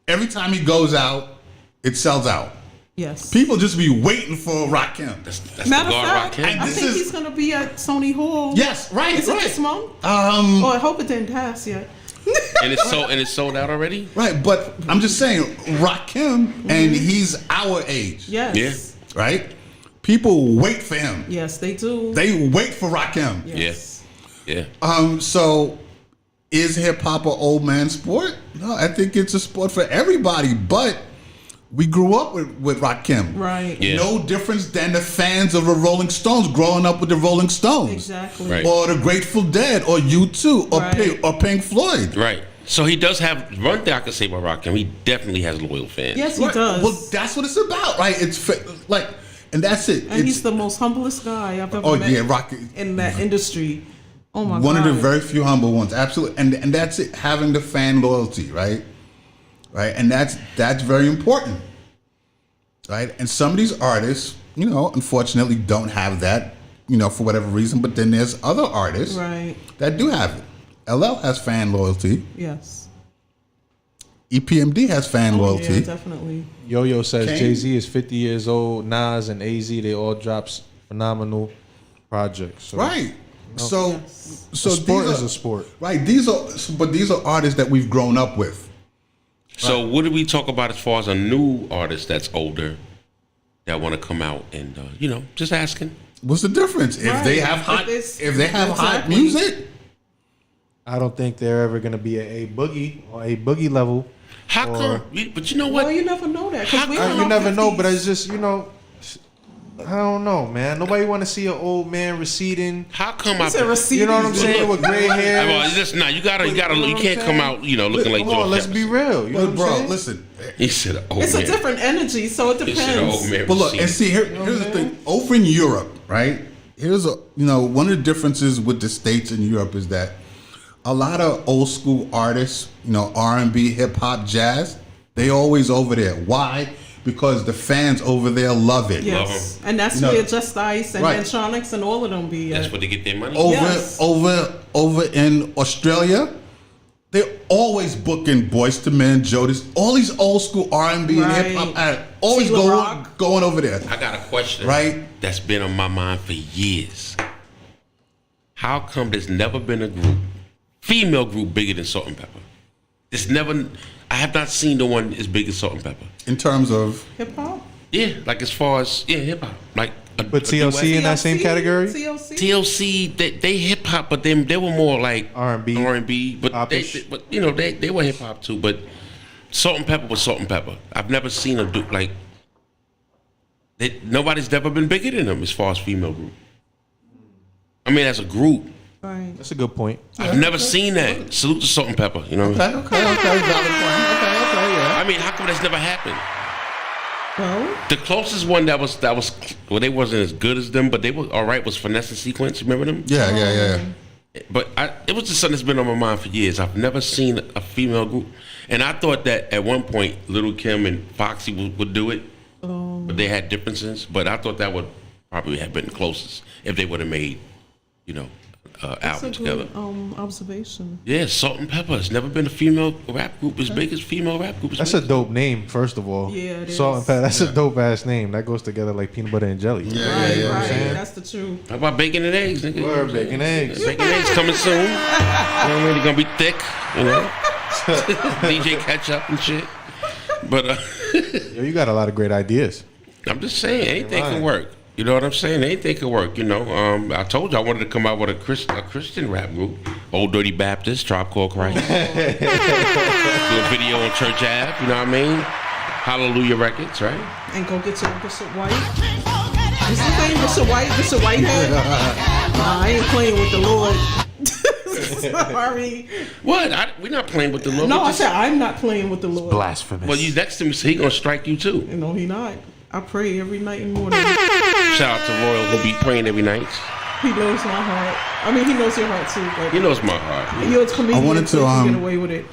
Every time he goes out, it sells out. Yes. People just be waiting for Rakim. That's Matter the of God fact, Rock Kane. I this think is- he's going to be at Sony Hall. Yes, right, Is it right. this month? Oh, I hope it didn't pass yet. And it's sold out already. Right, but I'm just saying, Rakim, and he's our age, Yes. Yeah. right? People wait for him. Yes, they do. They wait for Rakim. Yes. Yeah. So is hip hop an old man sport? No, I think it's a sport for everybody, but we grew up with Rakim. Right. Yeah. No difference than the fans of the Rolling Stones growing up with the Rolling Stones. Exactly. Right. Or the Grateful Dead, or U2, or Right. Pink Floyd. Right. So he does have one thing I can say about Rakim. He definitely has loyal fans. Yes, he Right. does. Well, that's what it's about, right? And that's it. And he's the most humblest guy I've ever Oh met yeah, Rocky. in that industry. Oh my God. One of the very few humble ones, absolutely. And that's it. Having the fan loyalty, right? And that's very important, right? And some of these artists, unfortunately, don't have that, for whatever reason. But then there's other artists Right. that do have it. LL has fan loyalty. Yes. EPMD has fan loyalty. Yeah, definitely. Yo says Kane? Jay-Z is 50 years old. Nas and AZ, they all drops phenomenal projects. So Right. So, Yes. so a sport these is are- a sport. Right. These are artists that we've grown up with. So what do we talk about as far as a new artist that's older that want to come out and just asking? What's the difference if they have hot hot music? I don't think they're ever gonna be a boogie or a boogie level. How come? But you know what? Well, you never know that. 'Cause we You never know, but it's just I don't know, man. Nobody want to see an old man receding. How come You know what I'm saying? With gray hair. Well, just you can't come out, looking like George let's be real. You know what I'm saying? Listen. He said, it's a different energy, so it depends. He said, old man. But look, and see, here's the thing. Over in Europe, right? Here's one of the differences with the States and Europe is that a lot of old school artists, R&B, hip hop, jazz, they always over there. Why? Because the fans over there love it. Yes, and that's where Just Ice and Mantronics and all of them be. That's where they get their money. Over in Australia, they're always booking Boyz II Men, Jodeci, all these old school R&B and hip hop, always going over there. I got a question, right? That's been on my mind for years. How come there's never been a female group bigger than Salt and Pepper? I have not seen the one as big as Salt and Pepper. In terms of hip hop? Yeah, like as far as hip hop. Like but TLC in that same category? TLC, they hip hop, but they were more like R&B, but they were hip hop too. But Salt and Pepper was Salt and Pepper. I've never seen a dude like nobody's ever been bigger than them as far as female group. I mean, as a group. Right. That's a good point. I've never seen that. Salute to Salt and Pepper. You know. Okay. Valid point. Okay. Yeah. I mean, how come that's never happened? Well, the closest one that was well, they wasn't as good as them, but they were all right. Was Finesse and Sequence? Remember them? Yeah. But it was just something that's been on my mind for years. I've never seen a female group, and I thought that at one point Little Kim and Foxy would do it, but they had differences. But I thought that would probably have been the closest if they would have made, album together. Observation. Yeah, Salt and Pepper. It's never been a female rap group as big as female rap group. That's a dope name, first of all. Yeah, it is. Salt and Pepper. That's a dope ass name. That goes together like peanut butter and jelly. Right. That's the truth. How about bacon and eggs, nigga? Word, bacon and eggs. Bacon and eggs coming soon. You know what I mean? They're gonna be thick, DJ Ketchup and shit. But Yo, you got a lot of great ideas. I'm just saying, anything can work. You know what I'm saying? Anything could work. I told you I wanted to come out with a Christian rap group. Old Dirty Baptist, Tribe Called Christ. Do a video on Church Ave. You know what I mean? Hallelujah Records, right? And go get your Bishop White. Is his name Bishop White? Bishop Whitehead? Nah, I ain't playing with the Lord. Sorry. What? We're not playing with the Lord. No, I said I'm not playing with the Lord. Blasphemous. Well, you next to me, so he gonna strike you too. No, he not. I pray every night and morning. Shout out to Royal, who'll be praying every night. He knows my heart. I mean, he knows your heart too. But he knows my heart. You're a comedian, so you get away with it.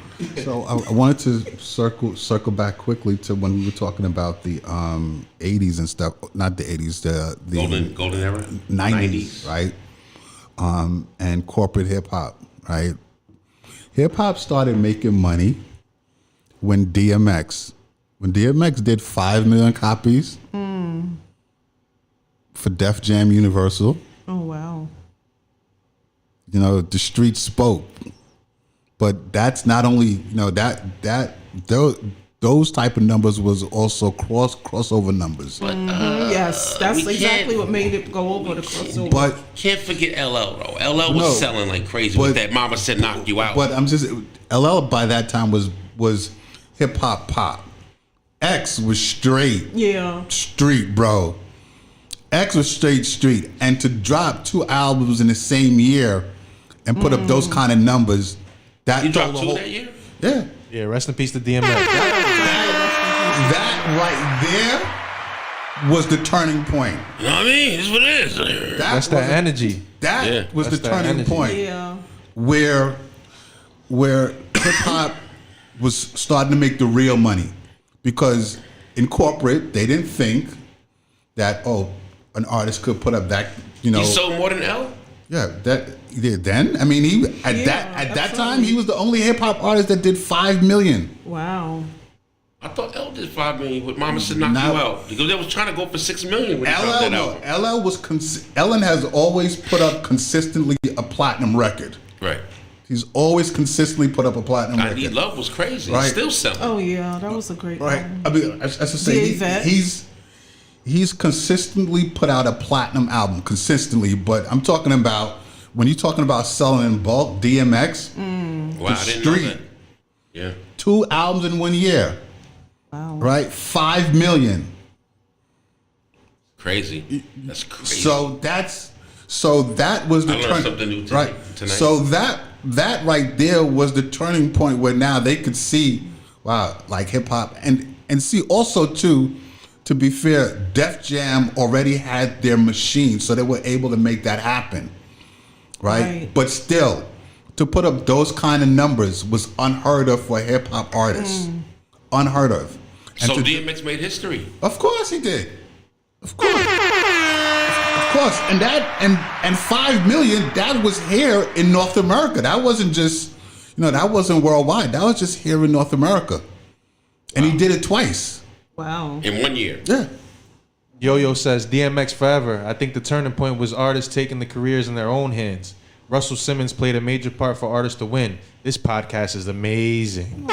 So I wanted to circle back quickly to when we were talking about the 80s and stuff. Not the 80s, the golden era, 90s, right? And corporate hip hop, right? Hip hop started making money when DMX did 5 million copies for Def Jam Universal. Oh wow! The street spoke, but that's not only those type of numbers was also crossover numbers. But, yes, that's exactly what made it go over the crossover. But can't forget LL though. LL was selling like crazy with that "Mama Said Knock You Out." But I'm just LL by that time was hip hop pop. X was straight. Yeah. Street, bro. X was straight street. And to drop 2 albums in the same year and put up those kind of numbers, that you dropped 2 that year? Yeah. Yeah, rest in peace to DMX. That right there was the turning point. You know what I mean? That's what it is. That's that energy. That was the turning point. Yeah. Where hip hop was starting to make the real money. Because in corporate, they didn't think that an artist could put up that He sold more than L? Yeah, then I mean he at that time he was the only hip hop artist that did 5 million. Wow. I thought L did 5 million with "Mama Said Knock You Out" because they was trying to go for 6 million when he dropped that out. LL was Ellen has always put up consistently a platinum record. Right. He's always consistently put up a platinum I record. Need Love was crazy. Right. It's still selling. Oh yeah, that was a great Right. album. I mean, as I say, he's consistently put out a platinum album consistently. But I'm talking about when you're talking about selling in bulk, DMX, Wow, The I didn't know Street. that. Yeah. 2 albums in 1 year. Wow. Right, 5 million. Crazy. That's crazy. So that was the I learned something new right. tonight. So that right there was the turning point where now they could see, wow, like hip hop and see also too. To be fair, Def Jam already had their machine, so they were able to make that happen, right? But still, to put up those kind of numbers was unheard of for hip hop artists, unheard of. And so DMX made history. Of course he did. Of course. Of course. And that 5 million, that was here in North America. That wasn't just, that wasn't worldwide. That was just here in North America. And he did it twice. Wow. In 1 year. Yeah. Yo-Yo says DMX forever. I think the turning point was artists taking the careers in their own hands. Russell Simmons played a major part for artists to win. This podcast is amazing.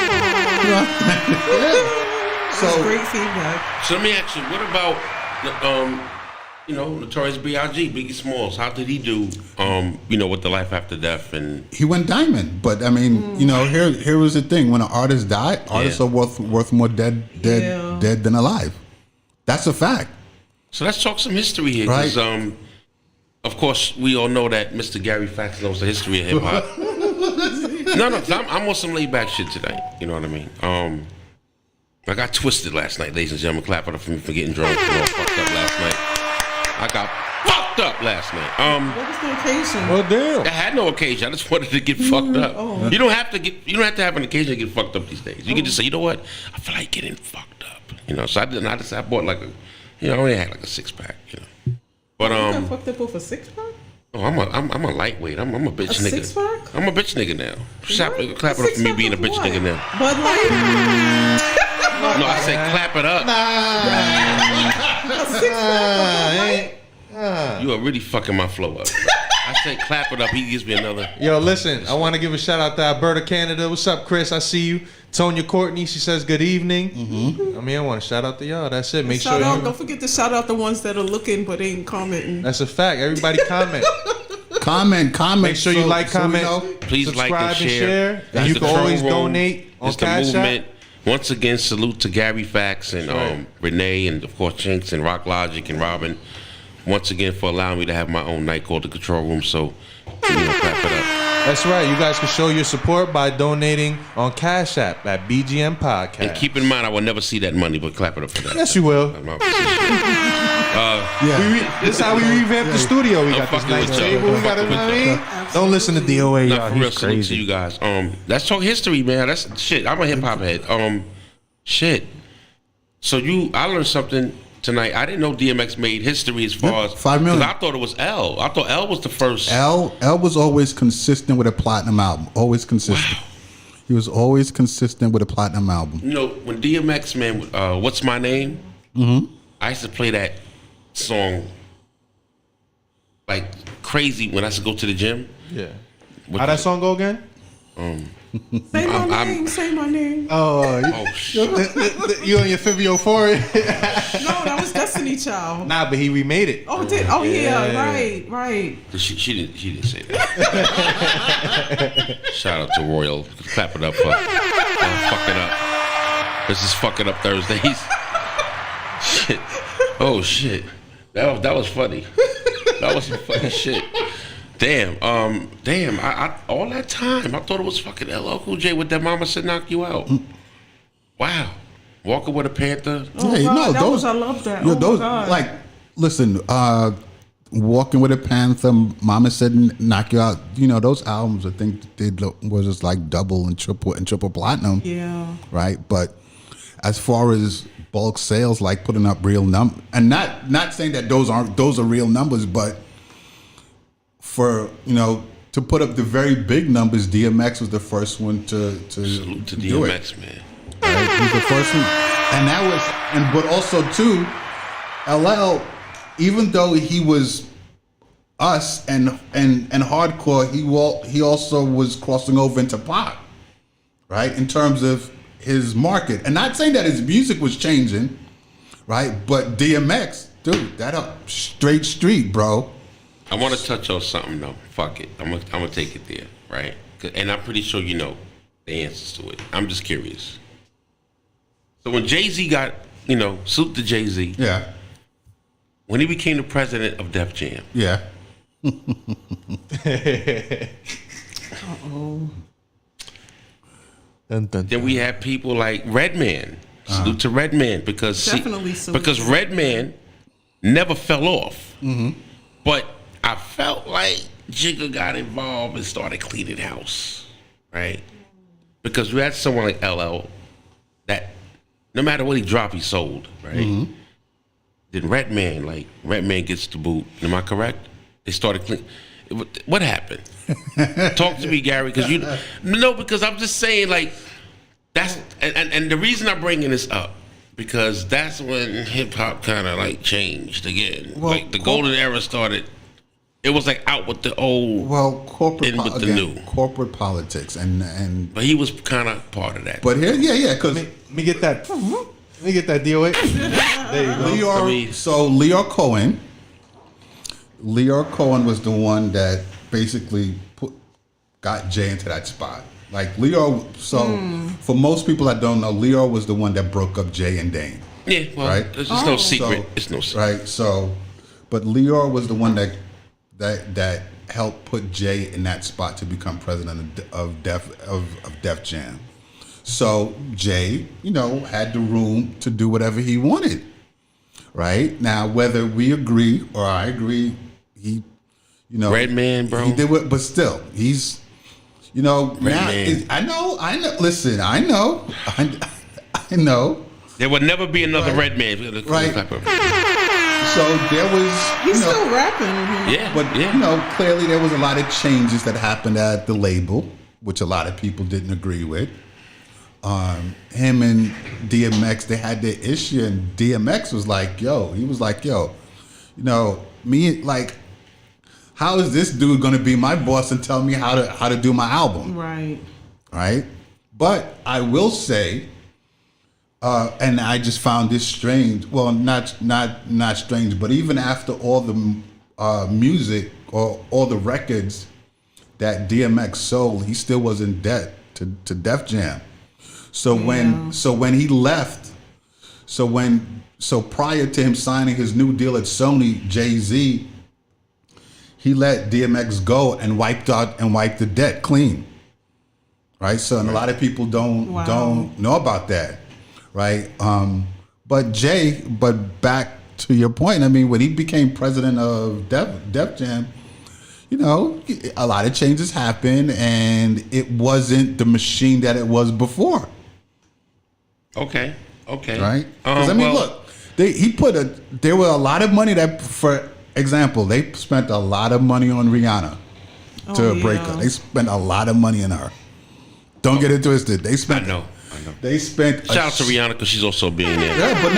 So great feedback. So let me ask you, what about Notorious B.I.G., Biggie Smalls? How did he do? With the life after death and He went diamond, but I mean, here was the thing: when an artist died, artists are worth more dead than alive. That's a fact. So let's talk some history here, because of course we all know that Mr. Gary Fax knows the history of hip hop. No, 'cause I'm on some laid back shit tonight. You know what I mean? I got twisted last night, ladies and gentlemen. Clap it up for me for getting drunk. Fucked up last night. I got fucked up last night. What was the occasion? Well, damn. I had no occasion. I just wanted to get fucked up. You don't have to have an occasion to get fucked up these days. You can just say, you know what? I feel like getting fucked up. So I bought like I only had like a 6-pack. But You got fucked up with a 6-pack? Oh, I'm a lightweight. I'm a bitch A nigga. 6-pack? I'm a bitch nigga now. Clap it up for me being a bitch nigga now. Bud Light? No, I said clap it up. A 6-pack Bud Light? You are really fucking my flow up. I said clap it up. He gives me another. Yo, listen, I want to give a shout out to Alberta, Canada. What's up, Chris? I see you. Tonya Courtney, she says good evening. I mean, I want to shout out to y'all. That's it. Make sure Don't forget to shout out the ones that are looking but ain't commenting. That's a fact. Everybody comment. Comment. Make sure you like, comment, Please subscribe, like and share. And That's you the can always Kontrol Room. donate on It's the Cash movement. App. Once again, salute to Gary Fax and Renee and of course Chinks and Rock Logic and Robin. Once again for allowing me to have my own night called the Kontrol Room. So clap it up. That's right. You guys can show your support by donating on Cash App at BGM Podcast. And keep in mind, I will never see that money, but clap it up for that. Yes, you will. That's my position. This is how we revamp the studio. We got this fucking nice with y'all. table. We got it. I'm fucking You know what I mean? Don't listen to DOA. Nah, Y'all. for real, He's salute to crazy. you guys. Let's talk history, man. That's shit. I'm a hip hop head. Shit. So I learned something tonight. I didn't know DMX made history as far as 5 million. because I thought it was L. I thought L was the first. L was always consistent with a platinum album. Always consistent. Wow. He was always consistent with a platinum album. When DMX, man, What's My Name? I used to play that song like crazy when I used to go to the gym. Yeah. How that song go again? Say my name. Say my name. Oh shit! You on your Fivio 4? No, that was Destiny Child. Nah, but he remade it. Oh, did? Oh, yeah. Right. She didn't say that. Shout out to Royal. Clap it up for fucking up. This is fucking up Thursdays. Shit. Oh shit. That was funny. That was some funny shit. Damn. I all that time I thought it was fucking LL Cool J with that Mama Said Knock You Out. Wow. Walking with a Panther. Oh, Yeah, God, no, I love that. Yo, Oh, those my God. like, listen, Walking with a Panther, Mama Said Knock You Out. Those albums I think was just like double and triple platinum. Yeah. Right, but as far as bulk sales, like putting up real numbers, and not saying that those are real numbers, but for to put up the very big numbers, DMX was the first one to Salute to do DMX, it. man. Right? He was the first one, but also too, LL, even though he was us and hardcore, he also was crossing over into pop, right? In terms of his market, and not saying that his music was changing, right? But DMX, dude, that up straight street, bro. I want to touch on something though. Fuck it, I'm gonna take it there, right? And I'm pretty sure you know the answers to it. I'm just curious. So when Jay-Z got, salute to Jay-Z. Yeah. When he became the president of Def Jam. Yeah. Uh-oh. Then we had people like Redman. Salute to Redman because Definitely salute. because Redman never fell off. Mm-hmm. But I felt like Jigga got involved and started cleaning house, right? Because we had someone like LL that no matter what he dropped, he sold, right? Mm-hmm. Then Redman gets the boot. Am I correct? They started clean. What happened? Talk to me, Gary, because because I'm just saying like that's and the reason I'm bringing this up because that's when hip hop kind of like changed again. Well, like the golden era started. It was like out with the old, corporate in with the new. corporate politics and. But he was kind of part of that. But here, yeah, because Let me get that. Let me get that DOA. There you go. Leor Cohen was the one that basically got Jay into that spot. Like Leor, for most people that don't know, Leor was the one that broke up Jay and Dane. Yeah, well, right? it's no secret. So, It's no secret. Right. So, but Leor was the one that helped put Jay in that spot to become president of Def Jam. So Jay, had the room to do whatever he wanted. Right now, whether we agree or I agree, he, Redman, bro. he did what, but still, he's, now Redman. I know. Listen, I know. There would never be another Right. Redman. Right. So there was, He's still rapping. Yeah, but yeah. clearly there was a lot of changes that happened at the label, which a lot of people didn't agree with. Him and DMX, they had their issue, and DMX was like, me, like, how is this dude gonna be my boss and tell me how to do my album? Right. But I will say, and I just found this strange. Well, not strange, but even after all the music or all the records that DMX sold, he still was in debt to Def Jam. So when he left, so prior to him signing his new deal at Sony, Jay-Z, he let DMX go and wiped the debt clean. Right? So and a lot of people don't know about that. Right? But back to your point, I mean, when he became president of Def Jam, a lot of changes happened and it wasn't the machine that it was before. Okay. Right? Because look, there were a lot of money that, for example, they spent a lot of money on Rihanna to break her. They spent a lot of money on her. Don't get it twisted. They spent. I know. They spent. Shout out to Rihanna because she's also a billionaire. Yeah, but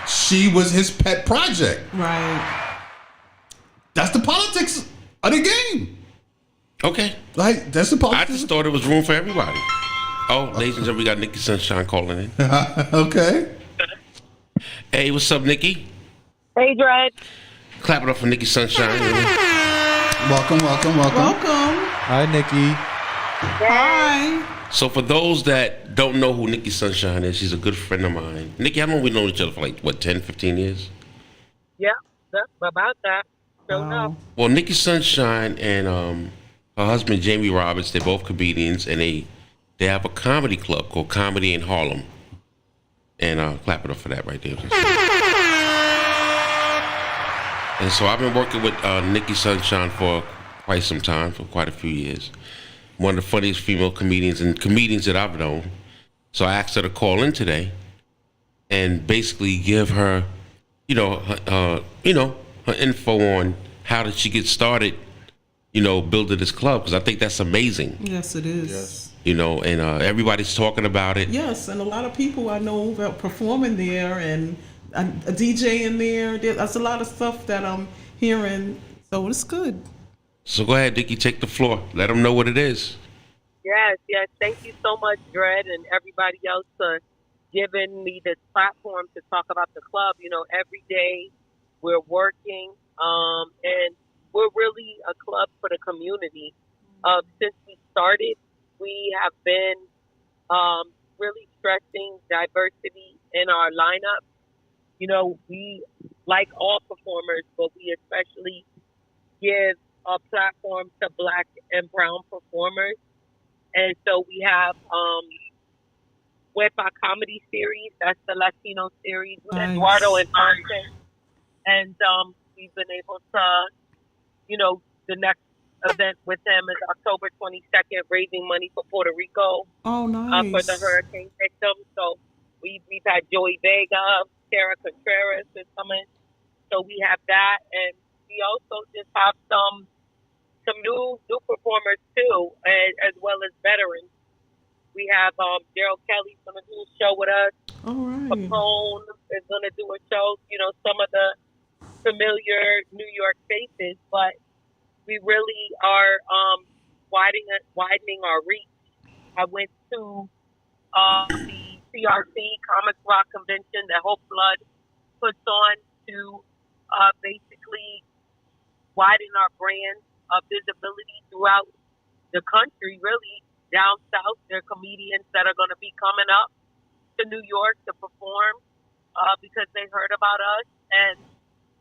she was his pet project. Right. That's the politics of the game. Okay. Like that's the I politics. just thought it was room for everybody. Oh, ladies and gentlemen, we got Nikki Sunshine calling in. Okay. Hey, what's up, Nikki? Hey, Dread. Clap it up for Nikki Sunshine. Welcome. Hi, Nikki. Hi. So for those that don't know who Nikki Sunshine is, she's a good friend of mine. Nikki, how long we known each other for, like, 10, 15 years? Yeah, that's about that. Don't know. Well, Nikki Sunshine and her husband, Jamie Roberts, they're both comedians, and they have a comedy club called Comedy in Harlem. And clap it up for that right there. And so I've been working with Nikki Sunshine for quite some time, for quite a few years. One of the funniest female comedians and comedians that I've known. So I asked her to call in today and basically give her, her info on how did she get started, building this club, because I think that's amazing. Yes, it is. Yes. And everybody's talking about it. Yes, and a lot of people I know that performing there and a DJ in there. There's a lot of stuff that hearing. So it's good. So go ahead, Nikki, take the floor. Let them know what it is. Yes, yes. Thank you so much, Dred, and everybody else for giving me this platform to talk about the club. You know, every day we're working, and we're really a club for the community. Since we started, we have been really stressing diversity in our lineup. You know, we like all performers, but we especially give a platform to Black and brown performers. And so we have Wepa Comedy Series, that's the Latino series with Nice. Eduardo and Fonte. And we've been able to, you know, the next event with them is October 22nd, raising money for Puerto Rico Oh, nice. for the hurricane victims. So we've had Joey Vega, Sarah Contreras is coming. So we have that, and we also just have some new performers too, as well as veterans. We have Daryl Kelly's going to do a show with us. All right. Capone is going to do a show. You know, some of the familiar New York faces, but we really are widening our reach. I went to the CRC Comics Rock Convention that Hope Flood puts on to basically widen our brand of visibility throughout the country, really. Down south, there are comedians that are going to be coming up to New York to perform because they heard about us. And,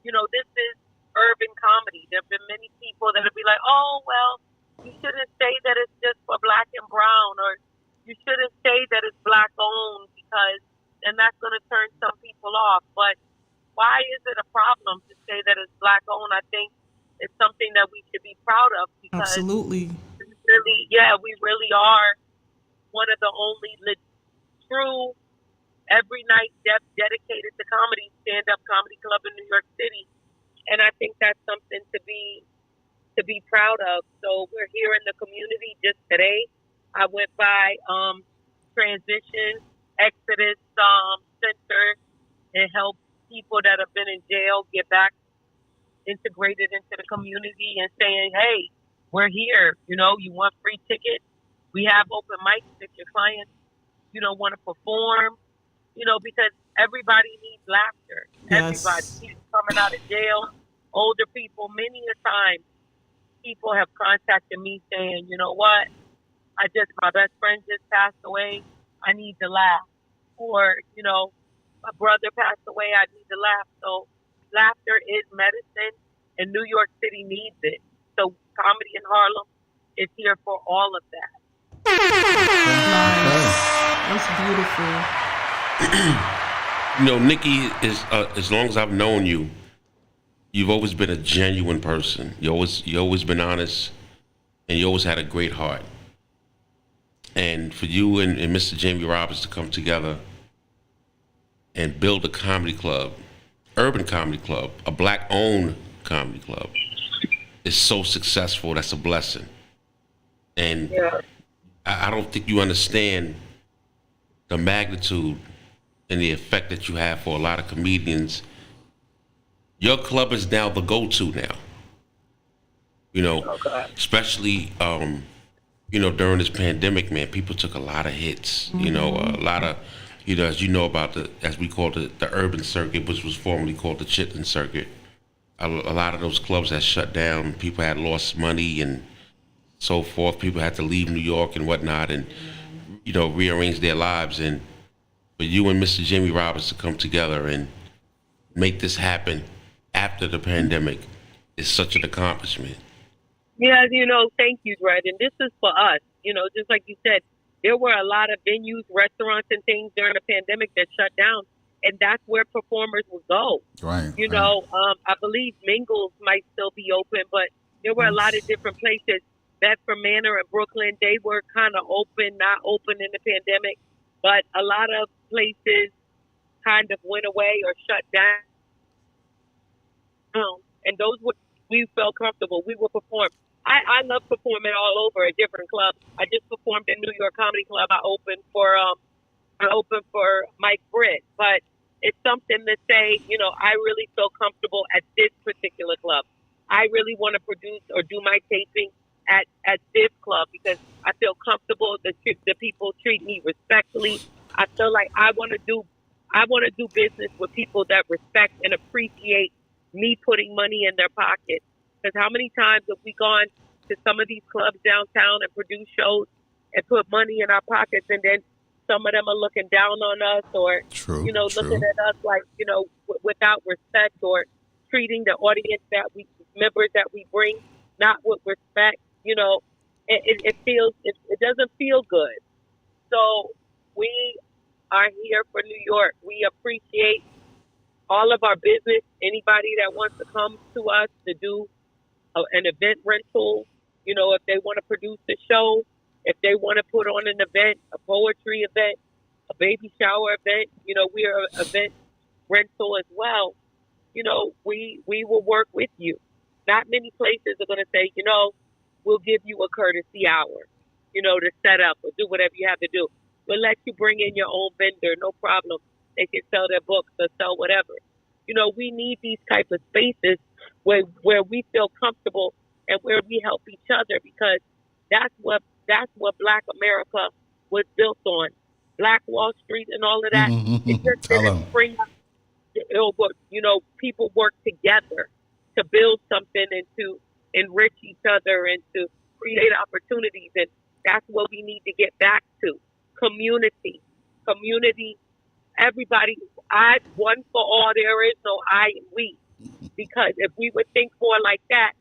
you know, this is urban comedy. There have been many people that will be like, oh, well, you shouldn't say that it's just for Black and brown, or you shouldn't say that it's Black owned, because then that's going to turn some people off. But why is it a problem to say that it's Black owned? I think it's something that we should be proud of, because Absolutely. we really are one of the only true every night dedicated to comedy stand-up comedy club in New York City, and I think that's something to be proud of. So we're here in the community. Just today, I went by Transition Exodus Center and helped people that have been in jail get back integrated into the community, and saying, hey, we're here. You know, you want free tickets? We have open mics if your clients, you know, want to perform, you know, because everybody needs laughter. Yes. Everybody, people coming out of jail, older people, many a time, people have contacted me saying, you know what, my best friend just passed away. I need to laugh. Or, you know, my brother passed away. I need to laugh. So laughter is medicine, and New York City needs it. So Comedy in Harlem is here for all of that. Nice. That's beautiful. You know, Nikki, is as long as I've known you, you've always been a genuine person. You always been honest, and you always had a great heart. And for you and Mr. Jamie Roberts to come together and build a comedy club, urban comedy club, a Black-owned comedy club, is so successful. That's a blessing. And Yeah. I don't think you understand the magnitude and the effect that you have for a lot of comedians. Your club is now the go-to now. You know, especially, you know, during this pandemic, man, people took a lot of hits. You know, a lot of, you know, as you know about as we called it, the urban circuit, which was formerly called the Chitlin circuit. A lot of those clubs had shut down. People had lost money and so forth. People had to leave New York and whatnot, and, you know, rearrange their lives. And for you and Mr. Jamie Roberts to come together and make this happen after the pandemic is such an accomplishment. Yeah, you know, thank you, Dred. And this is for us. You know, just like you said, there were a lot of venues, restaurants, and things during the pandemic that shut down, and that's where performers would go. Right. You know, I believe Mingles might still be open, but there were a lot of different places. Bedford Manor in Brooklyn, they were kind of open, not open in the pandemic, but a lot of places kind of went away or shut down. And those we felt comfortable. We would perform. I love performing all over at different clubs. I just performed at New York Comedy Club. I opened for Mike Britt. But it's something to say, you know, I really feel comfortable at this particular club. I really want to produce or do my taping at this club because I feel comfortable. The people treat me respectfully. I feel like I want to do business with people that respect and appreciate me putting money in their pocket. Because how many times have we gone to some of these clubs downtown and produced shows and put money in our pockets, and then some of them are looking down on us or, looking at us like, without respect, or treating the audience members that we bring not with respect. It doesn't feel good. So we are here for New York. We appreciate all of our business. Anybody that wants to come to us to do an event rental, if they want to produce a show, if they want to put on an event, a poetry event, a baby shower event, we are an event rental as well. We will work with you. Not many places are going to say, we'll give you a courtesy hour, to set up or do whatever you have to do. We'll let you bring in your own vendor, no problem. They can sell their books or sell whatever. We need these type of spaces where we feel comfortable and where we help each other, because that's what Black America was built on. Black Wall Street and all of that. It just didn't spring up. People work together to build something and to enrich each other and to create opportunities. And that's what we need to get back to. Community. Everybody, one for all, there is no I and we. Because if we would think more like that,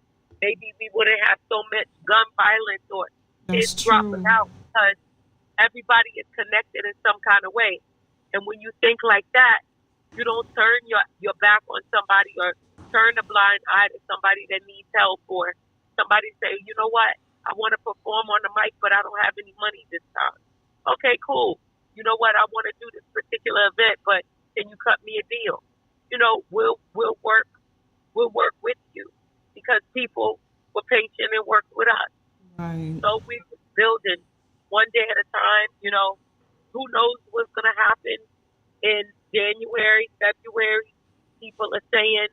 maybe we wouldn't have so much gun violence or kids dropping out, because everybody is connected in some kind of way. And when you think like that, you don't turn your back on somebody or turn a blind eye to somebody that needs help, or somebody say, you know what, I want to perform on the mic, but I don't have any money this time. Okay, cool. You know what, I want to do this particular event, but can you cut me a deal? We'll work with you, because people were patient and worked with us. Right. So we're building one day at a time. Who knows what's going to happen in January, February. People are saying,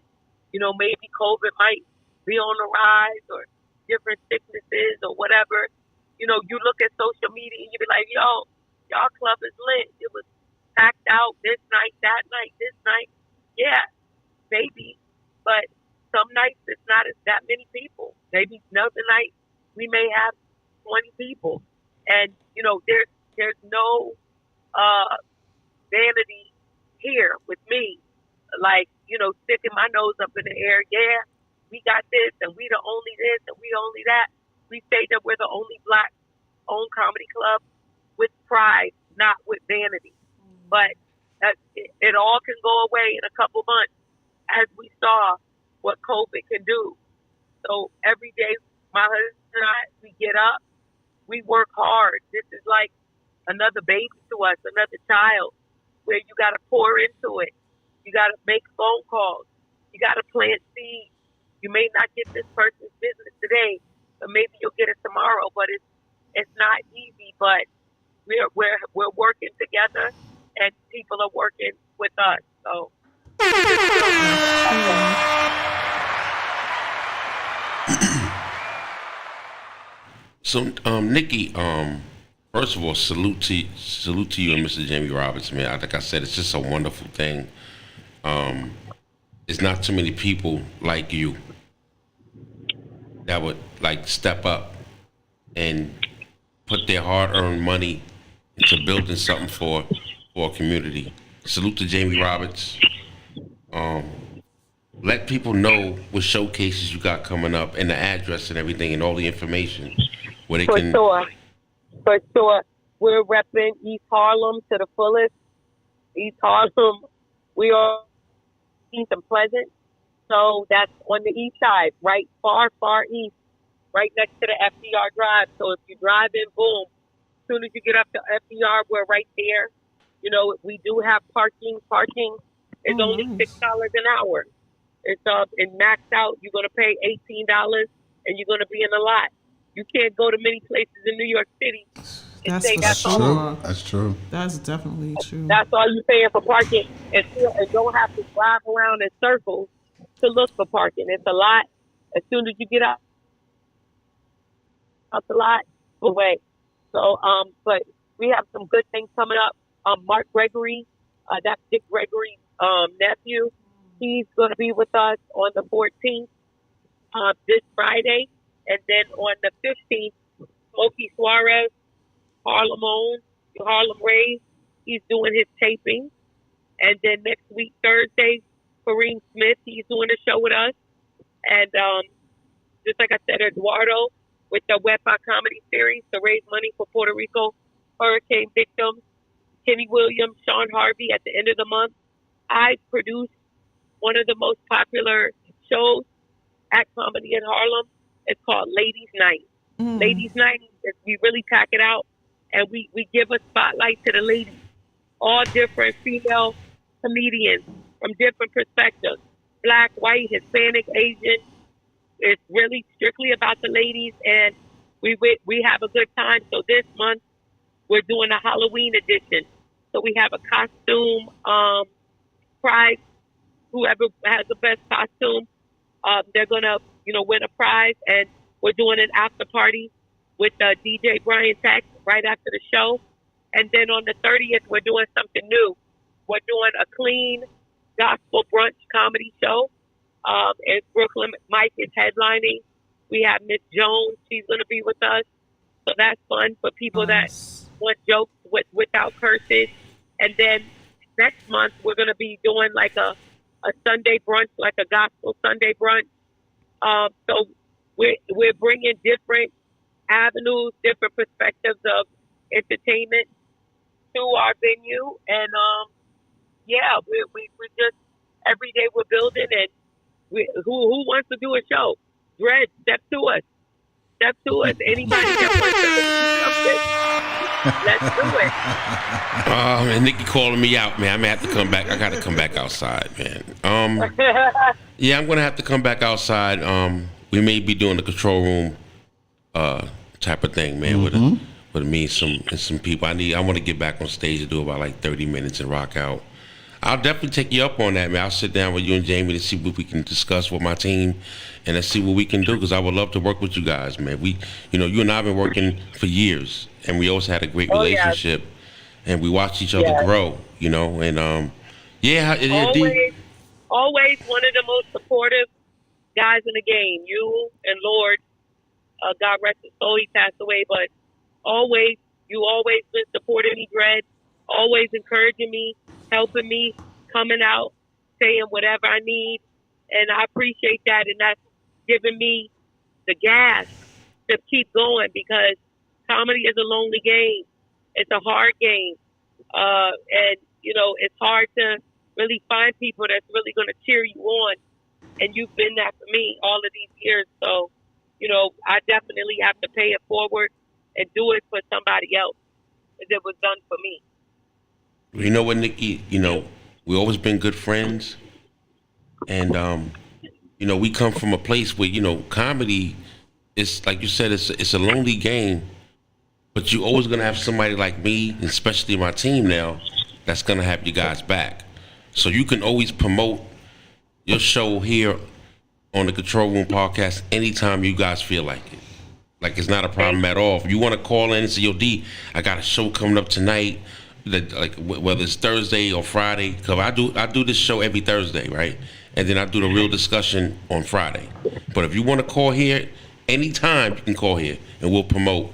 maybe COVID might be on the rise, or different sicknesses or whatever. You look at social media and you be like, yo, y'all club is lit. It was packed out this night, that night, this night. Yeah, maybe. But some nights it's not that many people. Maybe another night we may have 20 people. And, there's no vanity here with me. Like, sticking my nose up in the air. Yeah, we got this and we the only this and we only that. We say that we're the only Black-owned comedy club with pride, not with vanity. But it all can go away in a couple months, as we saw what COVID can do. So every day, my husband and I, we get up, we work hard. This is like another baby to us, another child, where you got to pour into it. You got to make phone calls. You got to plant seeds. You may not get this person's business today, but maybe you'll get it tomorrow. But it's not easy. But we're working together, and people are working with us. So. So, Nikki, first of all, salute to you and Mr. Jamie Roberts, man. Like I said, it's just a wonderful thing. There's not too many people like you that would step up and put their hard-earned money into building something for a community. Salute to Jamie Roberts. Let people know what showcases you got coming up and the address and everything and all the information where they can. For sure. We're repping East Harlem to the fullest. East Harlem, we are East and Pleasant. So that's on the east side, right? Far east, right next to the FDR Drive. So if you drive in, boom, as soon as you get up to FDR, we're right there. We do have parking. Parking is only $6 an hour. It's and maxed out. You're going to pay $18 and you're going to be in a lot. You can't go to many places in New York City That's say for that's all. sure. That's true. That's definitely true. That's all you're paying for parking, and don't have to drive around in circles to look for parking. It's a lot. As soon as you get out the lot, away. So, but we have some good things coming up. Mark Gregory, that's Dick Gregory's nephew. He's going to be with us on the 14th, this Friday, and then on the 15th, Smokey Suarez, Harlem Ray, he's doing his taping. And then next week, Thursday, Kareem Smith, he's doing a show with us. And just like I said, Eduardo with the Wepa Comedy Series to raise money for Puerto Rico hurricane victims. Kenny Williams, Sean Harvey at the end of the month. I produced one of the most popular shows at Comedy in Harlem. It's called Ladies Night. Ladies Night, we really pack it out, and we give a spotlight to the ladies, all different female comedians from different perspectives, Black, white, Hispanic, Asian. It's really strictly about the ladies, and we have a good time. So this month, we're doing a Halloween edition. So we have a costume prize. Whoever has the best costume, they're going to, win a prize. And we're doing an after party with DJ Brian Tax right after the show. And then on the 30th, we're doing something new. We're doing a clean gospel brunch comedy show. And Brooklyn Mike is headlining. We have Miss Jones. She's going to be with us. So that's fun for people that want jokes without curses. And then next month, we're going to be doing like a Sunday brunch, like a gospel Sunday brunch. So we're bringing different avenues, different perspectives of entertainment to our venue. And, we just, every day we're building, and who wants to do a show? Dread, step to us. Step to us. Anybody that wants to do something, let's do it. Oh, man, Nikki calling me out, man. I'm going to have to come back. I got to come back outside, man. Yeah, I'm going to have to come back outside. We may be doing the control room type of thing, man, with me and some people. I want to get back on stage and do about like 30 minutes and rock out. I'll definitely take you up on that, man. I'll sit down with you and Jamie to see what we can discuss with my team, and let's see what we can do, because I would love to work with you guys, man. You and I have been working for years, and we always had a great relationship, and we watched each other grow, and always one of the most supportive guys in the game. You and Lord, God rest his soul, he passed away, but you always been supporting me, Dread, always encouraging me, helping me, coming out, saying whatever I need. And I appreciate that. And that's giving me the gas to keep going, because comedy is a lonely game. It's a hard game. And, it's hard to really find people that's really going to cheer you on. And you've been that for me all of these years. So, I definitely have to pay it forward and do it for somebody else, as it was done for me. You know what, Nikki? We always been good friends, and we come from a place where comedy is, like you said, it's a lonely game, but you always gonna have somebody like me, and especially my team now, that's gonna have you guys back. So you can always promote your show here on the Control Room podcast anytime you guys feel like it. Like, it's not a problem at all. If you want to call in and say, "Yo, D, I got a show coming up tonight," like whether it's Thursday or Friday, because I do this show every Thursday, right? And then I do the real discussion on Friday. But if you want to call here anytime, you can call here, and we'll promote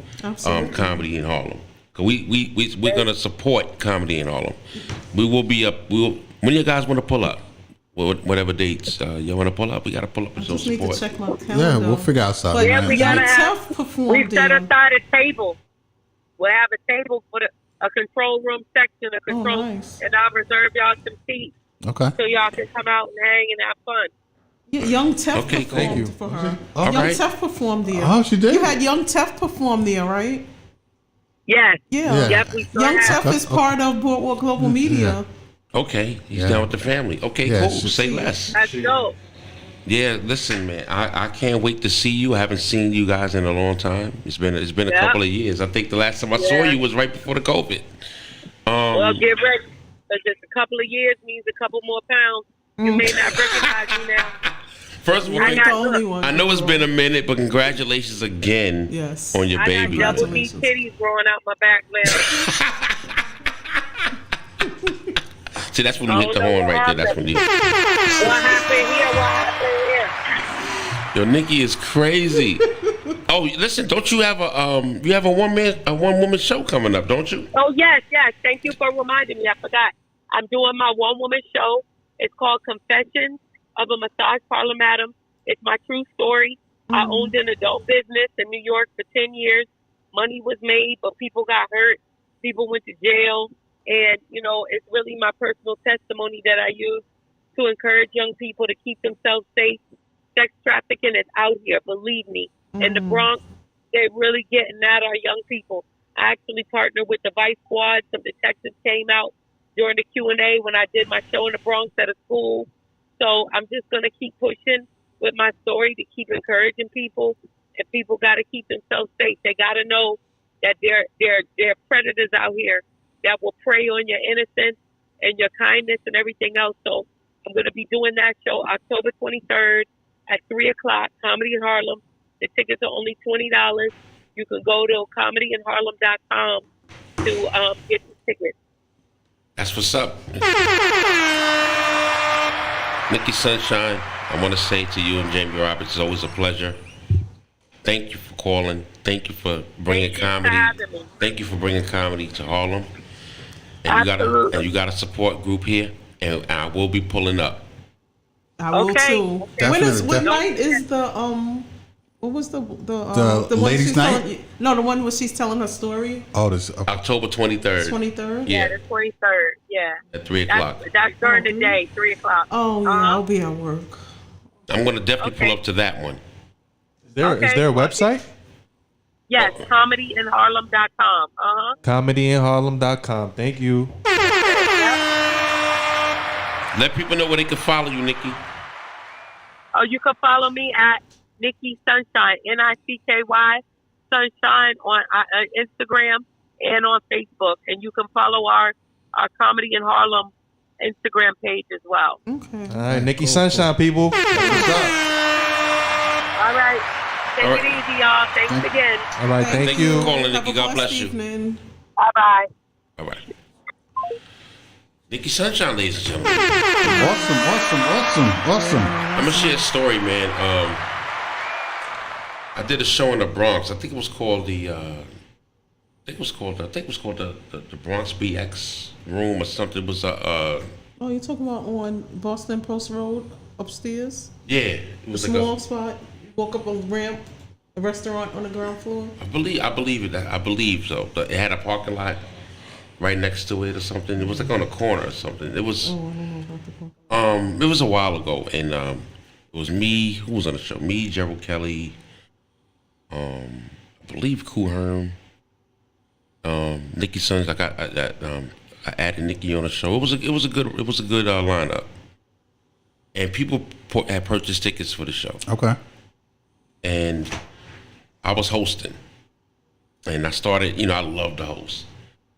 comedy in Harlem. Cause we're gonna support comedy in Harlem. We will be up. When you guys want to pull up, whatever dates you want to pull up, we gotta pull up and show Just need to support. check my calendar. Yeah, we'll figure out something. But Yeah, we gotta have. We set there. aside a table. We'll have a table for a control room section, nice. and I'll reserve y'all some seats Okay. so y'all can come out and hang and have fun. Yeah, Young Tef Okay, performed thank you. for her. All Young right. Tef performed there. Oh, she did? You had Young Tef perform there, right? Yes. Yeah. Yep, we still Young have. Tef is part of Boardwalk Global Media. Okay, he's Yeah. down with the family. Okay, Yeah, cool. she- Say less. That's dope. Yeah, listen, man. I can't wait to see you. I haven't seen you guys in a long time. It's been a couple of years. I think the last time I saw you was right before the COVID. Well, get ready. Because just a couple of years means a couple more pounds. You may not recognize me now. First of all, I know it's been a minute, but congratulations again on your baby. I got double D titties growing out my back now. See, that's when you hit the horn right there. That's when you. What happened here? What happened here? Yo, Nikki is crazy. Oh, listen, don't you have a one woman show coming up, don't you? Oh yes. Thank you for reminding me. I forgot. I'm doing my one woman show. It's called Confessions of a Massage Parlor Madam. It's my true story. I owned an adult business in New York for 10 years. Money was made, but people got hurt. People went to jail. And, it's really my personal testimony that I use to encourage young people to keep themselves safe. Sex trafficking is out here, believe me. In the Bronx, they're really getting at our young people. I actually partnered with the Vice Squad. Some detectives came out during the Q&A when I did my show in the Bronx at a school. So I'm just going to keep pushing with my story to keep encouraging people. And people got to keep themselves safe. They got to know that there are predators out here that will prey on your innocence and your kindness and everything else. So I'm going to be doing that show October 23rd at 3 o'clock, Comedy in Harlem. The tickets are only $20. You can go to comedyinharlem.com to get the tickets. That's what's up. Nikki Sunshine, I want to say to you and Jamie Roberts, it's always a pleasure. Thank you for calling. Thank you for bringing comedy. Thank you for bringing comedy to Harlem. And you got a support group here, and I will be pulling up. I will too. Definitely, What night is the what was the one ladies' night? The one where she's telling her story. Oh, this October 23rd. 23rd. Yeah, the 23rd. Yeah. At 3 o'clock. That's during the day, 3 o'clock. Oh yeah, I'll be at work. I'm gonna definitely pull up to that one. Is there a website? Yes, comedyinharlem.com. Comedyinharlem.com. Thank you. Let people know where they can follow you, Nikki. Oh, you can follow me at Nikki Sunshine, Nicky Sunshine on Instagram and on Facebook, and you can follow our Comedy in Harlem Instagram page as well. Okay. All right, Nikki Sunshine, people. All right. Take it easy, y'all. Thanks again. All right, thank you. For calling, Nikki. God bless you. Bye-bye. All right. Nikki Sunshine, ladies and gentlemen. Awesome. I'm gonna share a story, man. I did a show in the Bronx. I think it was called the Bronx BX Room or something. It was Oh, you're talking about on Boston Post Road upstairs? Yeah, it was a small spot. You walk up a ramp, a restaurant on the ground floor. I believe it. I believe so. It had a parking lot right next to it or something. It was like on a corner or something. It was. Oh, I don't know about the parking. It was a while ago, and it was me. Who was on the show? Me, Gerald Kelly. I believe Kool Herm. Nikki Sunshine. I added Nikki on the show. It was a good lineup, and people had purchased tickets for the show. Okay. And I was hosting, and I started. I love to host.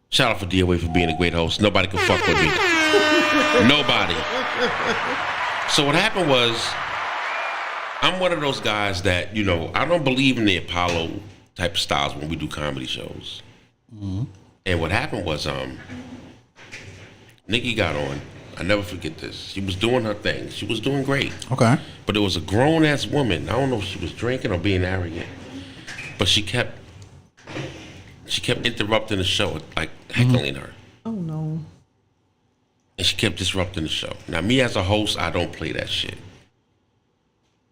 Shout out for DOA for being a great host. Nobody can fuck with me. Nobody. So what happened was, I'm one of those guys that, I don't believe in the Apollo type of styles when we do comedy shows. Mm-hmm. And what happened was, Nikki got on. I never forget this. She was doing her thing. She was doing great. Okay. But there was a grown-ass woman. I don't know if she was drinking or being arrogant, but she kept interrupting the show, like heckling her. Oh, no. And she kept disrupting the show. Now, me as a host, I don't play that shit.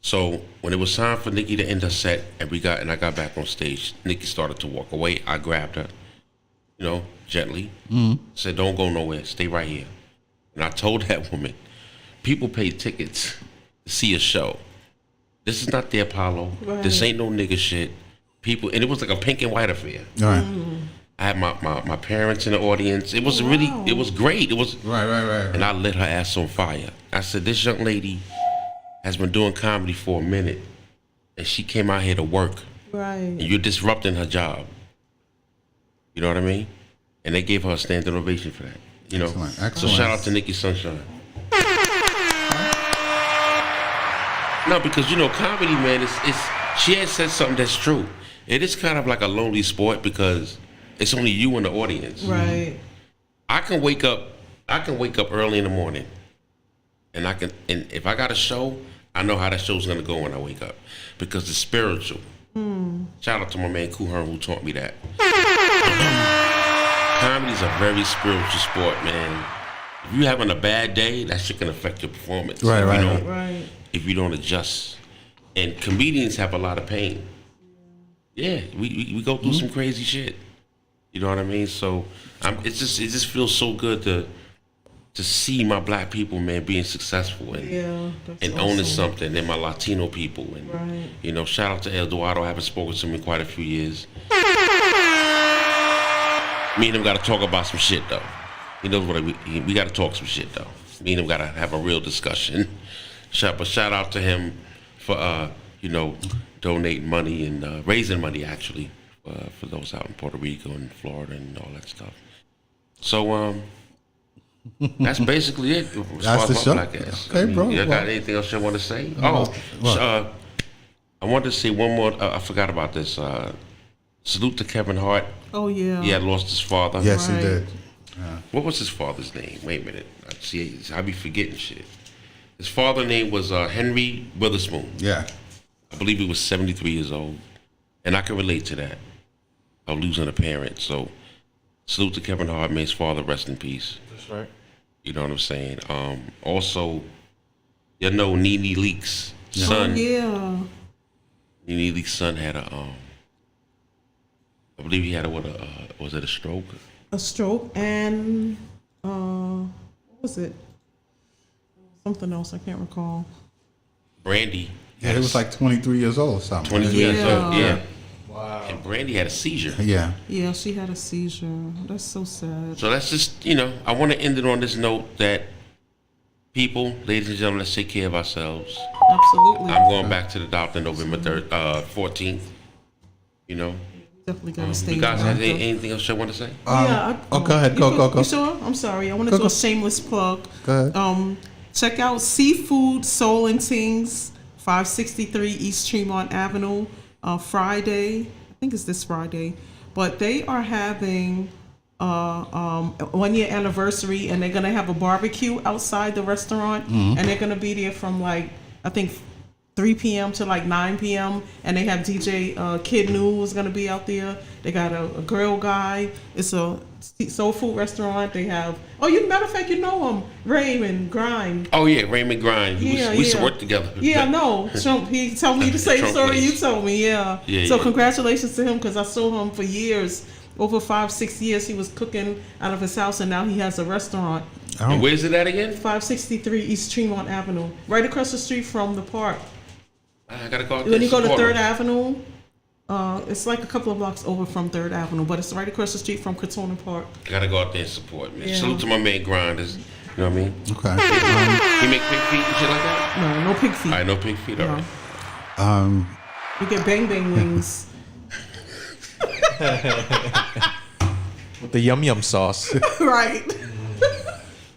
So when it was time for Nikki to end her set, and I got back on stage, Nikki started to walk away. I grabbed her, gently. Mm-hmm. Said, "Don't go nowhere. Stay right here." And I told that woman, people pay tickets to see a show. This is not the Apollo. Right. This ain't no nigga shit. People, and it was like a pink and white affair. All right. I had my parents in the audience. It was it was great. It was right. And I lit her ass on fire. I said, this young lady has been doing comedy for a minute, and she came out here to work, Right. and you're disrupting her job. You know what I mean? And they gave her a standing ovation for that. You know, Excellent. so shout out to Nikki Sunshine. No, because you know, comedy, man, it's she has said something that's true. It is kind of like a lonely sport because it's only you in the audience. Right. I can wake up early in the morning, and if I got a show, I know how that show's gonna go when I wake up because it's spiritual. Shout out to my man Kuhern who taught me that. Comedy's a very spiritual sport, man. If you're having a bad day, that shit can affect your performance. Right, right. Right. If you don't adjust. And comedians have a lot of pain. Yeah, we go through some crazy shit. You know what I mean? So it just feels so good to see my black people, man, being successful and owning something, and my Latino people. And Right. you know, shout out to Eduardo. I haven't spoken to him in quite a few years. Me and him got to talk about some shit though. He knows what we got to talk some shit though. Me and him got to have a real discussion. Shout out to him for you know, donating money and raising money actually for those out in Puerto Rico and Florida and all that stuff. So that's basically it as far That's the as show. my black ass. Okay, bro. You Well, got anything else you want to say? what? I wanted to say one more. I forgot about this. Salute to Kevin Hart. Oh yeah. He had lost his father. Yes, he Right. did. What was his father's name? Wait a minute. I be forgetting shit. His father's name was Henry Witherspoon. Yeah. I believe he was 73 years old. And I can relate to that, of losing a parent. So salute to Kevin Hart. May his father rest in peace. That's right. You know what I'm saying? Also, you know, Nene Leakes' son. Oh yeah. Nene Leakes' son had I believe he had was it a stroke? A stroke and what was it? Something else I can't recall. Brandy. Yeah, he was like 23 years old or something. 23 years old, Yeah. yeah. Wow. And Brandy had a seizure. Yeah. Yeah, she had a seizure. That's so sad. So that's just, you know, I want to end it on this note that people, ladies and gentlemen, let's take care of ourselves. Absolutely. I'm going back to the doctor November 14th. You know, Definitely gotta stay. you guys in have the doctor. anything else you want to say? Go ahead. Go. You sure? I'm sorry. I want to do a shameless plug. Go ahead. Check out Seafood Soul and Tings, 563 East Tremont Avenue. Friday, I think it's this Friday, but they are having 1 year anniversary, and they're gonna have a barbecue outside the restaurant, and they're gonna be there from like I think 3 p.m. to like 9 p.m. and they have DJ Kid New is gonna be out there. They got a grill guy. It's a soul food restaurant. They have matter of fact, you know him, Raymond Grind. Oh yeah, Raymond Grind. We used to work together. Yeah, no. Trump, he told me the same Trump story place. you told me. Yeah. So congratulations to him because I saw him for years, over 5-6 years. He was cooking out of his house, and now he has a restaurant. And where's it at again? 563 East Tremont Avenue, right across the street from the park. I gotta go out there. When you go to support 3rd him. Avenue, it's like a couple of blocks over from 3rd Avenue, but it's right across the street from Katona Park. I gotta go out there and support, man. Yeah. Salute to my man Grinders. You know what I mean? Okay. He make pig feet and shit like that? No pig feet. I know pig feet, all No. right. You get bang bang wings. With the yum yum sauce. Right.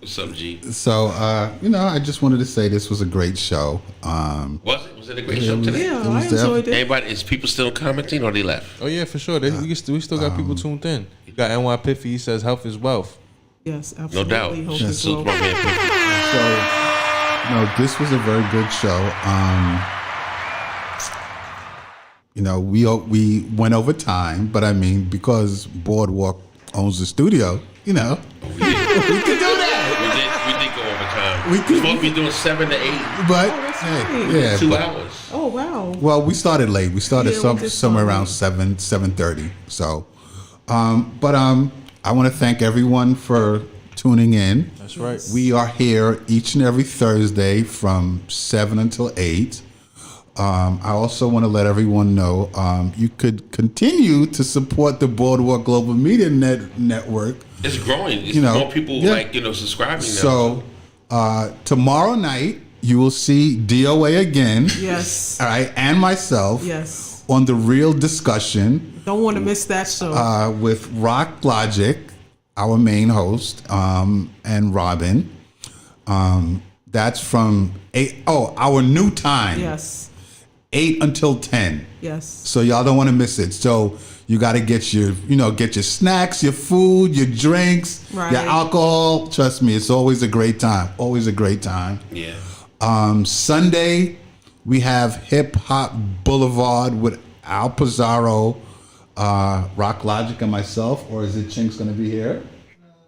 What's up, G? So, I just wanted to say this was a great show. Was it a great show today? Yeah, It I was enjoyed it. Everybody, is people still commenting or they left? Oh yeah, for sure. We still got people tuned in. You got NY Piffy. He says health is wealth. Yes, No absolutely. doubt. Hope as Salute to well. my man Pig Feet. So, this was a very good show. We went over time, but I mean, because Boardwalk owns the studio, We did. we could do that. We did go over time. We We're could- supposed to be doing 7 to 8. But that's hey, right. yeah, 2 but- hours. Oh wow. Well, we started late. We started Yeah, we did somewhere start around late. 7:30. So, I want to thank everyone for tuning in. That's right. We are here each and every Thursday from 7 until 8. I also want to let everyone know you could continue to support the Boardwalk Global Media Network. It's growing. It's You know, more people yeah. subscribing now. So tomorrow night you will see DOA again. Yes. All right, and myself. Yes. On the Real Discussion. Don't want to miss that show. With Rock Logic, our main host, and Robin. That's from 8. Oh, our new time. Yes. 8 until 10. Yes. So y'all don't want to miss it. So you got to get your snacks, your food, your drinks, right. your alcohol. Trust me, it's always a great time. Always a great time. Yeah. Sunday, we have Hip Hop Boulevard with Al Pizarro, Rock Logic, and myself. Or is it Chink's going to be here?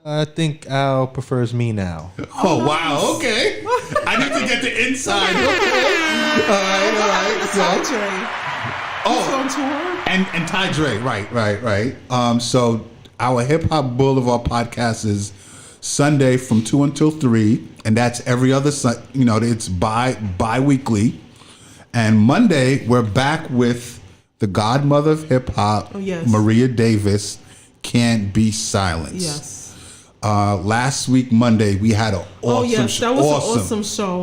I think Al prefers me now. Oh, wow. Okay. I need to get the inside. Okay. All right. He's on tour. And Ty Dre. Right. So our Hip Hop Boulevard podcast is Sunday from 2 until 3. And that's every other Sunday. It's bi-weekly. And Monday, we're back with the godmother of hip hop, yes. Maria Davis, Can't Be Silenced. Yes. Last week, Monday, we had an awesome show. That was an awesome show.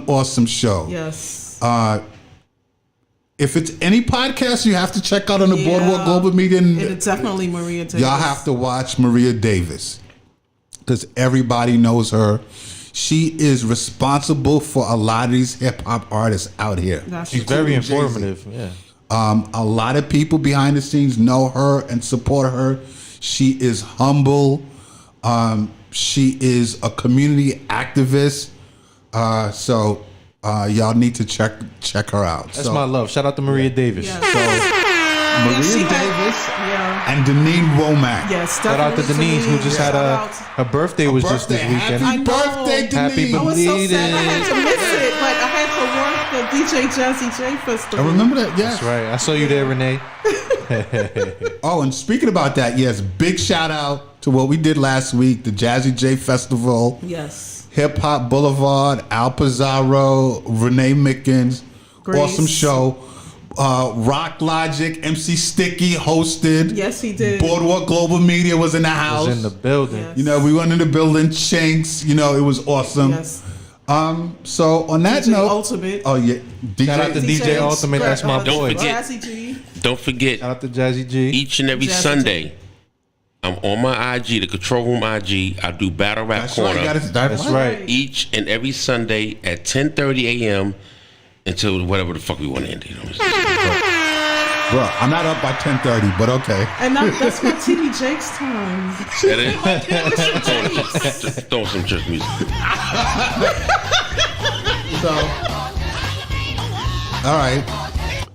Awesome show. Yes. If it's any podcast you have to check out on the Boardwalk Global Media, it's definitely Maria Davis. Y'all have to watch Maria Davis because everybody knows her. She is responsible for a lot of these hip hop artists out here. She's very informative. Yeah. A lot of people behind the scenes know her and support her. She is humble. She is a community activist. So y'all need to check her out. That's my love. Shout out to Maria Davis. Yes. Maria Davis and Deneen Womack. Yes, shout out to Deneen, who just had her birthday was just this weekend. Happy birthday, Deneen. Happy I was so belated. sad I had to miss it, but I had to work the DJ Jazzy J Festival. I remember that, yeah. That's right. I saw you there, Renee. Oh, and speaking about that, yes, big shout out to what we did last week, the Jazzy J Festival. Yes. Hip Hop Boulevard, Al Pizarro, Renee Mickens. Grace. Awesome show. Rock Logic, MC Sticky hosted. Yes, he did. Boardwalk Global Media was in the house. Was in the building. Yes. We went in the building. Chinks. It was awesome. Yes. So on that DJ note, Ultimate. oh yeah, Shout out to DJ Ultimate. That's my Don't boy. forget. Jazzy G. Don't forget, Shout out to Jazzy G. each and every Jazzy Sunday, I'm on my IG, the Control Room IG. I do Battle Rap That's Corner. right. That's right. Each and every Sunday at 10:30 a.m. until whatever the fuck we want to end. Bro, I'm not up by 10:30, but okay. And that's my TD Jakes time. That is? Just throw some church music. So, all right.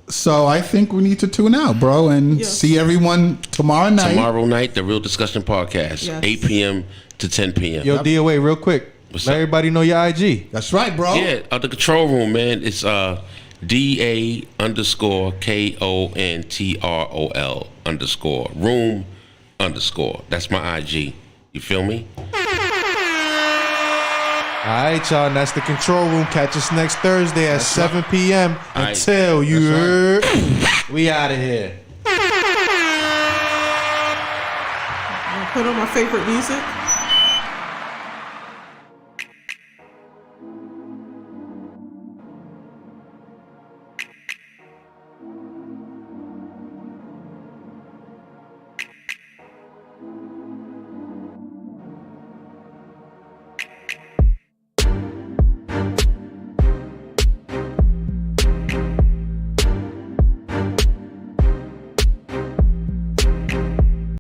So I think we need to tune out, bro, and see everyone tomorrow night. Tomorrow night, the Real Discussion Podcast, Yes. 8 p.m. to 10 p.m. Yo, DOA, real quick. What's Let up? everybody know your IG. That's right, bro. Yeah, the Control Room, man. It's DA_KONTROL_room_. That's my IG. You feel me? All right, y'all. And that's the Control Room. Catch us next Thursday at 7 p.m. All right. Until you heard. We out of here. I'll put on my favorite music.